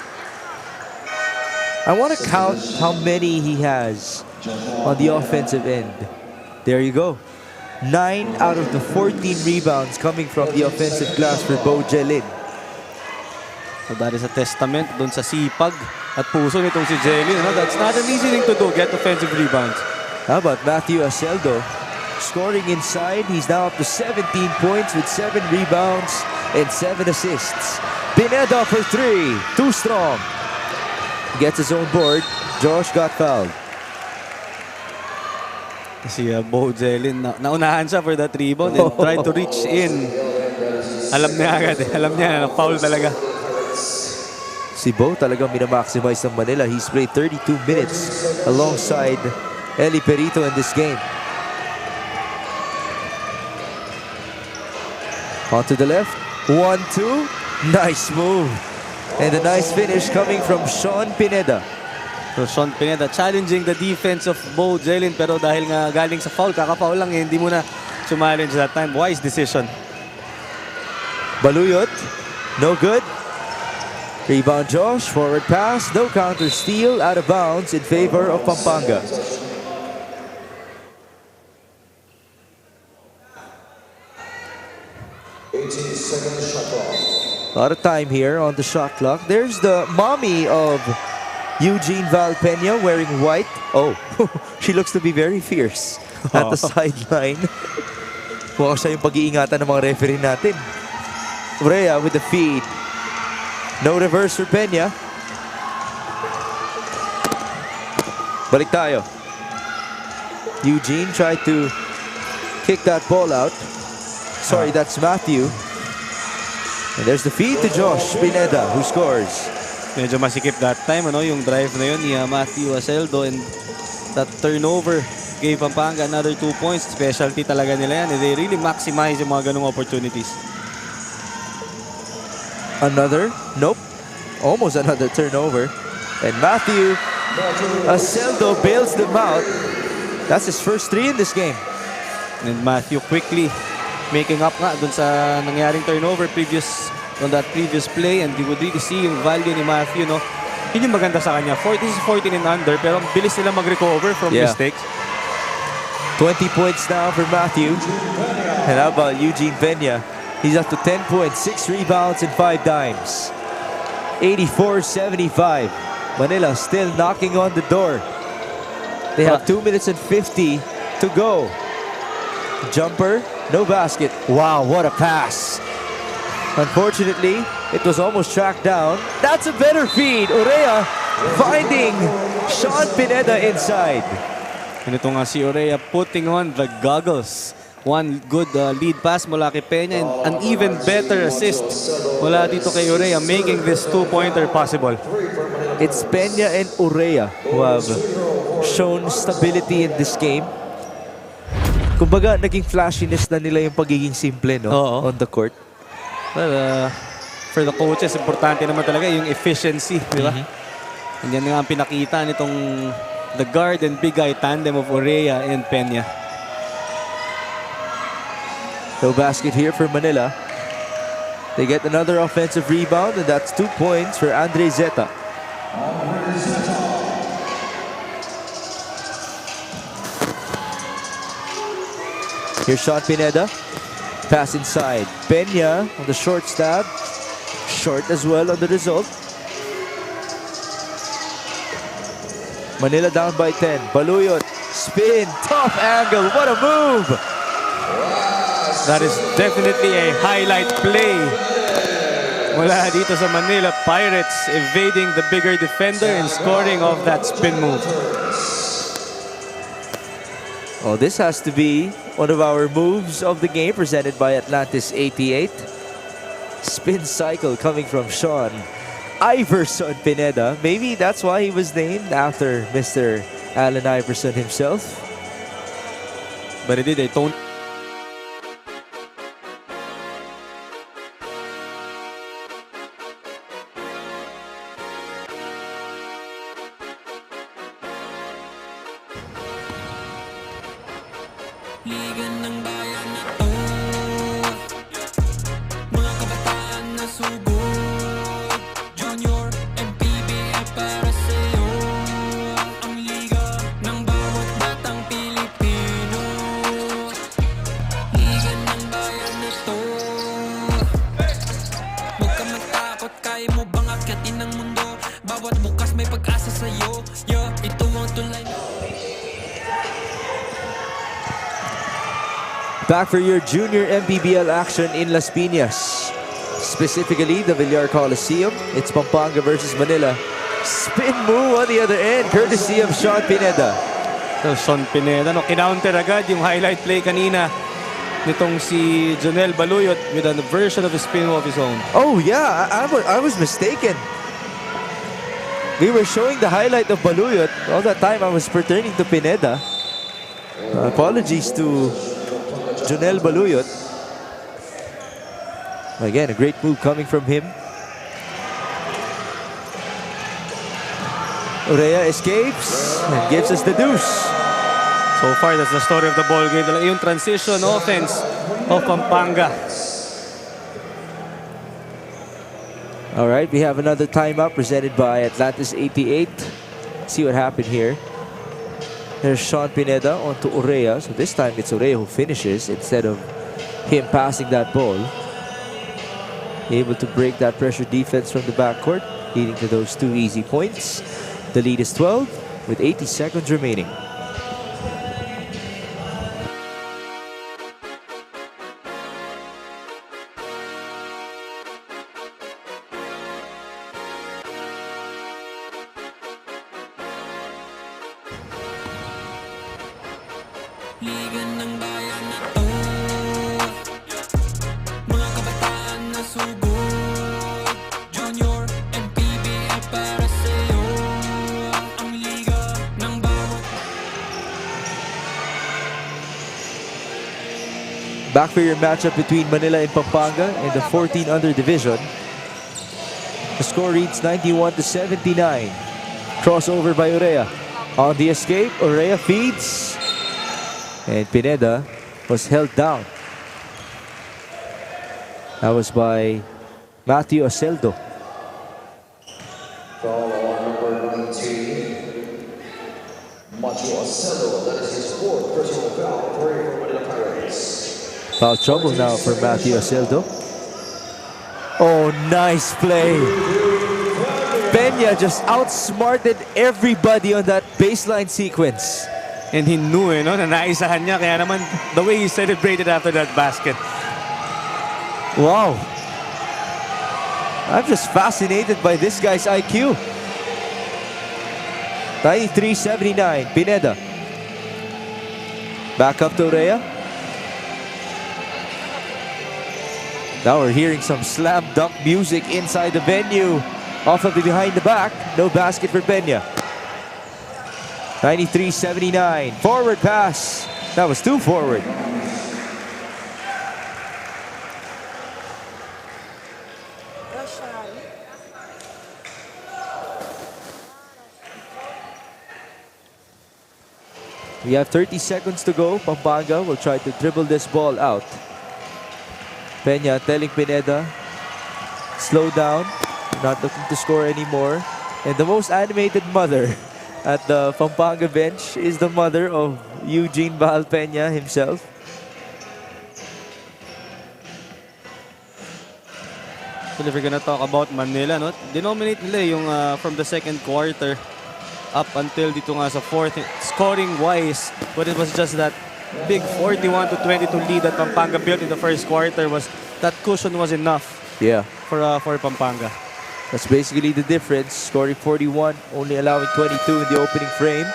I want to count how many he has on the offensive end. There you go. 9 out of the 14 rebounds coming from the offensive class for Bo Jelin. So that is a testament dun sa sipag at puso nitong si Jelin. No? That's not an easy thing to do, get offensive rebounds. How about Matthew Aceldo scoring inside? He's now up to 17 points with 7 rebounds and 7 assists. Pineda for 3, too strong. Gets his own board. Josh got fouled. Si Bo Jelin, naunahan siya for that rebound and tried to reach in. Alam niya agad, alam niya na foul talaga. Si Bo talagang minamaximize ng Manila. He's played 32 minutes alongside Eli Perito in this game. On to the left. 1-2. Nice move. And a nice finish coming from Sean Pineda. So Sean Pineda challenging the defense of Bo Jelin, pero dahil nga galing sa foul, kaka-foul lang, hindi mo na challenge that time. Wise decision. Baluyot. No good. Rebound Josh. Forward pass. No counter steal. Out of bounds in favor of Pampanga. A lot of time here on the shot clock. There's the mommy of Eugene Valpeña wearing white. Oh, she looks to be very fierce at the sideline. Mukhang siya yung pag-iingatan ng mga referee natin. Urea with the feed. No reverse for Peña. Balik tayo. Eugene tried to kick that ball out. Sorry, that's Matthew. And there's the feed to Josh Pineda, who scores. Medyo masikip that time, ano, yung drive na yun ni Matthew Aceldo, and that turnover gave Pampanga another 2 points. Specialty talaga nila yan. They really maximize yung mga ganung opportunities. Another, nope, almost another turnover. And Matthew Aceldo bails them out. That's his first 3 in this game. And Matthew quickly making up nga dun sa nangyaring turnover on that previous play, and you would really see yung value ni Matthew, no? Yun yung maganda sa kanya. 14 and under, pero bilis nila mag-recover from mistakes. 20 points now for Matthew. And how about Eugene Peña? He's up to 10 points, 6 rebounds, and 5 dimes. 84-75. Manila still knocking on the door. They have 2 minutes and 50 to go. Jumper, no basket. Wow, what a pass. Unfortunately, it was almost tracked down. That's a better feed. Urea finding Sean Pineda inside. And ito nga si Urea putting on the goggles. One good lead pass mula kay Peña and an even better assist mula dito kay Urea, making this two-pointer possible. It's Peña and Urea who have shown stability in this game. Kumbaga, naging flashiness na nila yung pagiging simple, no? On the court. Well, for the coaches, importante naman talaga yung efficiency, di ba? And yan nga ang pinakita nitong the guard and big guy tandem of Urea and Peña. No basket here for Manila. They get another offensive rebound, and that's 2 points for Andre Zeta. Here's Sean Pineda. Pass inside. Peña on the short stab. Short as well on the result. Manila down by 10. Baluyot. Spin. Tough angle. What a move. That is definitely a highlight play. Mula dito sa Manila Pirates, evading the bigger defender and scoring off that spin move. Oh, this has to be one of our moves of the game presented by Atlantis 88. Spin cycle coming from Sean Iverson Pineda. Maybe that's why he was named after Mr. Allen Iverson himself. But he did a tone. Liga ng bayan na to, mga kabataan na sugod, Junior, MPBL para sa'yo. Ang liga ng bawat batang Pilipino. Liga ng bayan na to. Huwag ka matakot, kaya mo bang akyatin ang mundo? Bawat bukas may pag-asa sa'yo. Yeah, ito ang tulay. Back for your junior MPBL action in Las Piñas. Specifically, the Villar Coliseum. It's Pampanga versus Manila. Spin move on the other end, courtesy of Sean Pineda. So, Sean Pineda, no, kinounter agad yung highlight play kanina nitong si Jonel Baluyot with a version of a spin of his own. Oh yeah, I was mistaken. We were showing the highlight of Baluyot. All that time I was pertaining to Pineda. Apologies to Jonel Baluyot. Again, a great move coming from him. Urea escapes and gives us the deuce. So far, that's the story of the ball game. Yung transition offense of Pampanga. All right, we have another timeout presented by Atlantis 88. See what happened here. There's Sean Pineda onto Urea. So this time it's Urea who finishes instead of him passing that ball. Able to break that pressure defense from the backcourt, leading to those 2 easy points. The lead is 12 with 80 seconds remaining. Liga ng bayan na to, mga kabataan na sugod, Junior, MPBL para sa'yo. Ang liga ng bawat. Back for your matchup between Manila and Pampanga in the 14 under division. The score reads 91-79. Crossover by Urea. On the escape, Urea feeds. And Pineda was held down. That was by Matthew Aceldo. Foul on number 19. Macho Acelo, that is his fourth personal foul for Manila Pirates. Foul trouble now for Matthew Aceldo. Oh, nice play. Peña just outsmarted everybody on that baseline sequence. And he knew no, na naisahan niya. Kaya naman, the way he celebrated after that basket. Wow. I'm just fascinated by this guy's IQ. 93-79, Pineda. Back up to Urea. Now we're hearing some slam dunk music inside the venue. Off of the behind the back, no basket for Peña. 93-79, forward pass. That was too forward. We have 30 seconds to go. Pampanga will try to dribble this ball out. Peña telling Pineda, slow down, not looking to score anymore. And the most animated mother at the Pampanga bench is the mother of Eugene Bahal Peña himself. So if we're gonna talk about Manila, no, denominate nila yung from the second quarter up until dito nga sa fourth, scoring-wise, but it was just that big 41-22 lead that Pampanga built in the first quarter. That cushion was enough for Pampanga. That's basically the difference. Scoring 41, only allowing 22 in the opening frame.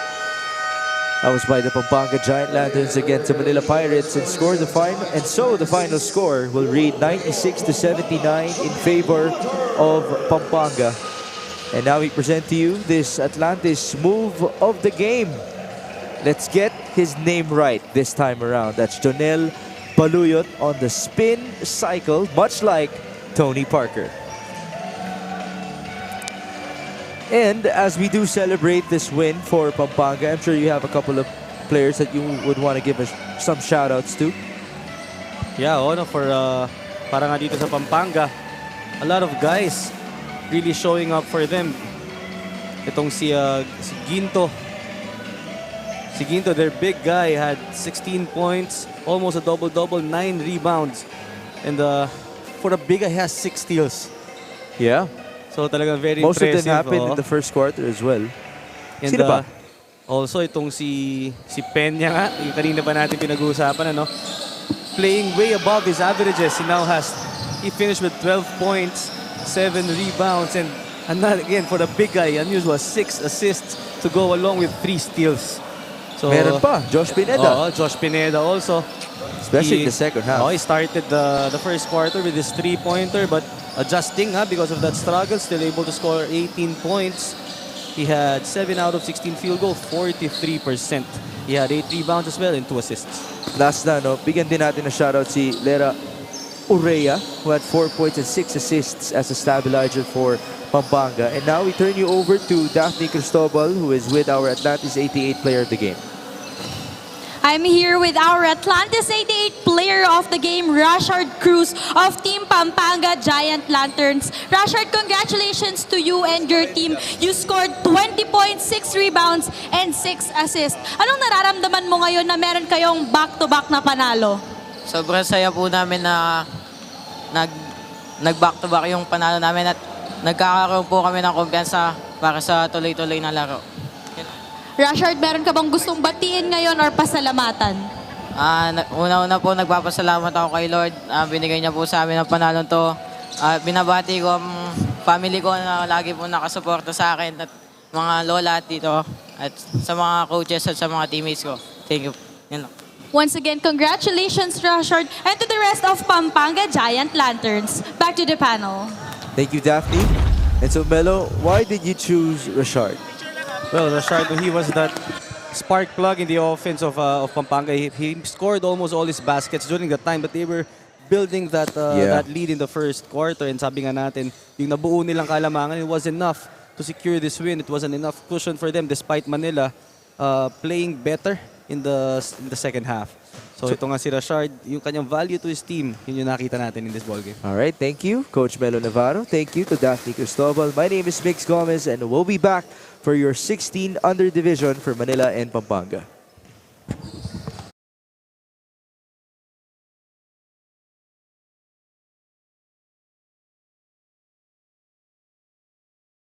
That was by the Pampanga Giant Lanterns against the Manila Pirates, and so the final score will read 96-79 in favor of Pampanga. And now we present to you this Atlantis move of the game. Let's get his name right this time around. That's Jonel Baluyot on the spin cycle, much like Tony Parker. And as we do celebrate this win for Pampanga, I'm sure you have a couple of players that you would want to give us some shout-outs to. Yeah, for para nga dito sa Pampanga, a lot of guys really showing up for them. Itong si Ginto. Si Ginto, their big guy, had 16 points, almost a double-double, 9 rebounds. And for a big guy, he has 6 steals. Yeah. So talagang very Most impressive. of them happened in the first quarter as well. And Sino ba? Also itong si Peña nga, yung kanina pa natin pinag-uusapan, playing way above his averages. He finished with 12 points, 7 rebounds, and another, again, for the big guy, unusual, 6 assists to go along with 3 steals. So, Meron pa, Josh Pineda. Josh Pineda also. Especially in the second half. He started the first quarter with his 3-pointer, but adjusting because of that struggle, still able to score 18 points. He had 7 out of 16 field goal, 43%. He had 8 rebounds as well and 2 assists. Last na, bigyan din natin na shoutout si Lera Urea, who had 4 points and 6 assists as a stabilizer for Pampanga. And now we turn you over to Daphne Cristobal, who is with our Atlantis 88 player of the game. I'm here with our Atlantis 88 player of the game, Rashard Cruz of Team Pampanga Giant Lanterns. Rashard, congratulations to you and your team. You scored 20 points, 6 rebounds, and 6 assists. Anong nararamdaman mo ngayon na meron kayong back-to-back na panalo? Sobrang saya po namin na nag-back-to-back yung panalo namin at nagkakaroon po kami ng kumpiyansa para sa tuloy-tuloy na laro. Rashard, meron ka bang gustong batiin ngayon or pasalamatan? Una-una po, nagpapasalamat ako kay Lord. Binigay niya po sa amin ang panalon to. Binabati ko ang family ko na lagi po nakasuporta sa akin at mga lola at dito at sa mga coaches at sa mga teammates ko. Thank you. Yan lang. Once again, congratulations, Rashard, and to the rest of Pampanga Giant Lanterns. Back to the panel. Thank you, Daphne. And so, Melo, why did you choose Rashard? Well, Rashard, he was that spark plug in the offense of Pampanga. He scored almost all his baskets during the time that they were building that lead in the first quarter. And sabi nga natin, yung nabuo nilang kalamangan, it was enough to secure this win. It wasn't enough cushion for them despite Manila playing better in the second half. So ito nga si Rashard, yung kanyang value to his team, yun yung nakita natin in this ballgame. All right, thank you, Coach Melo Navarro. Thank you to Daphne Cristobal. My name is Mix Gomez, and we'll be back for your 16 under division for Manila and Pampanga.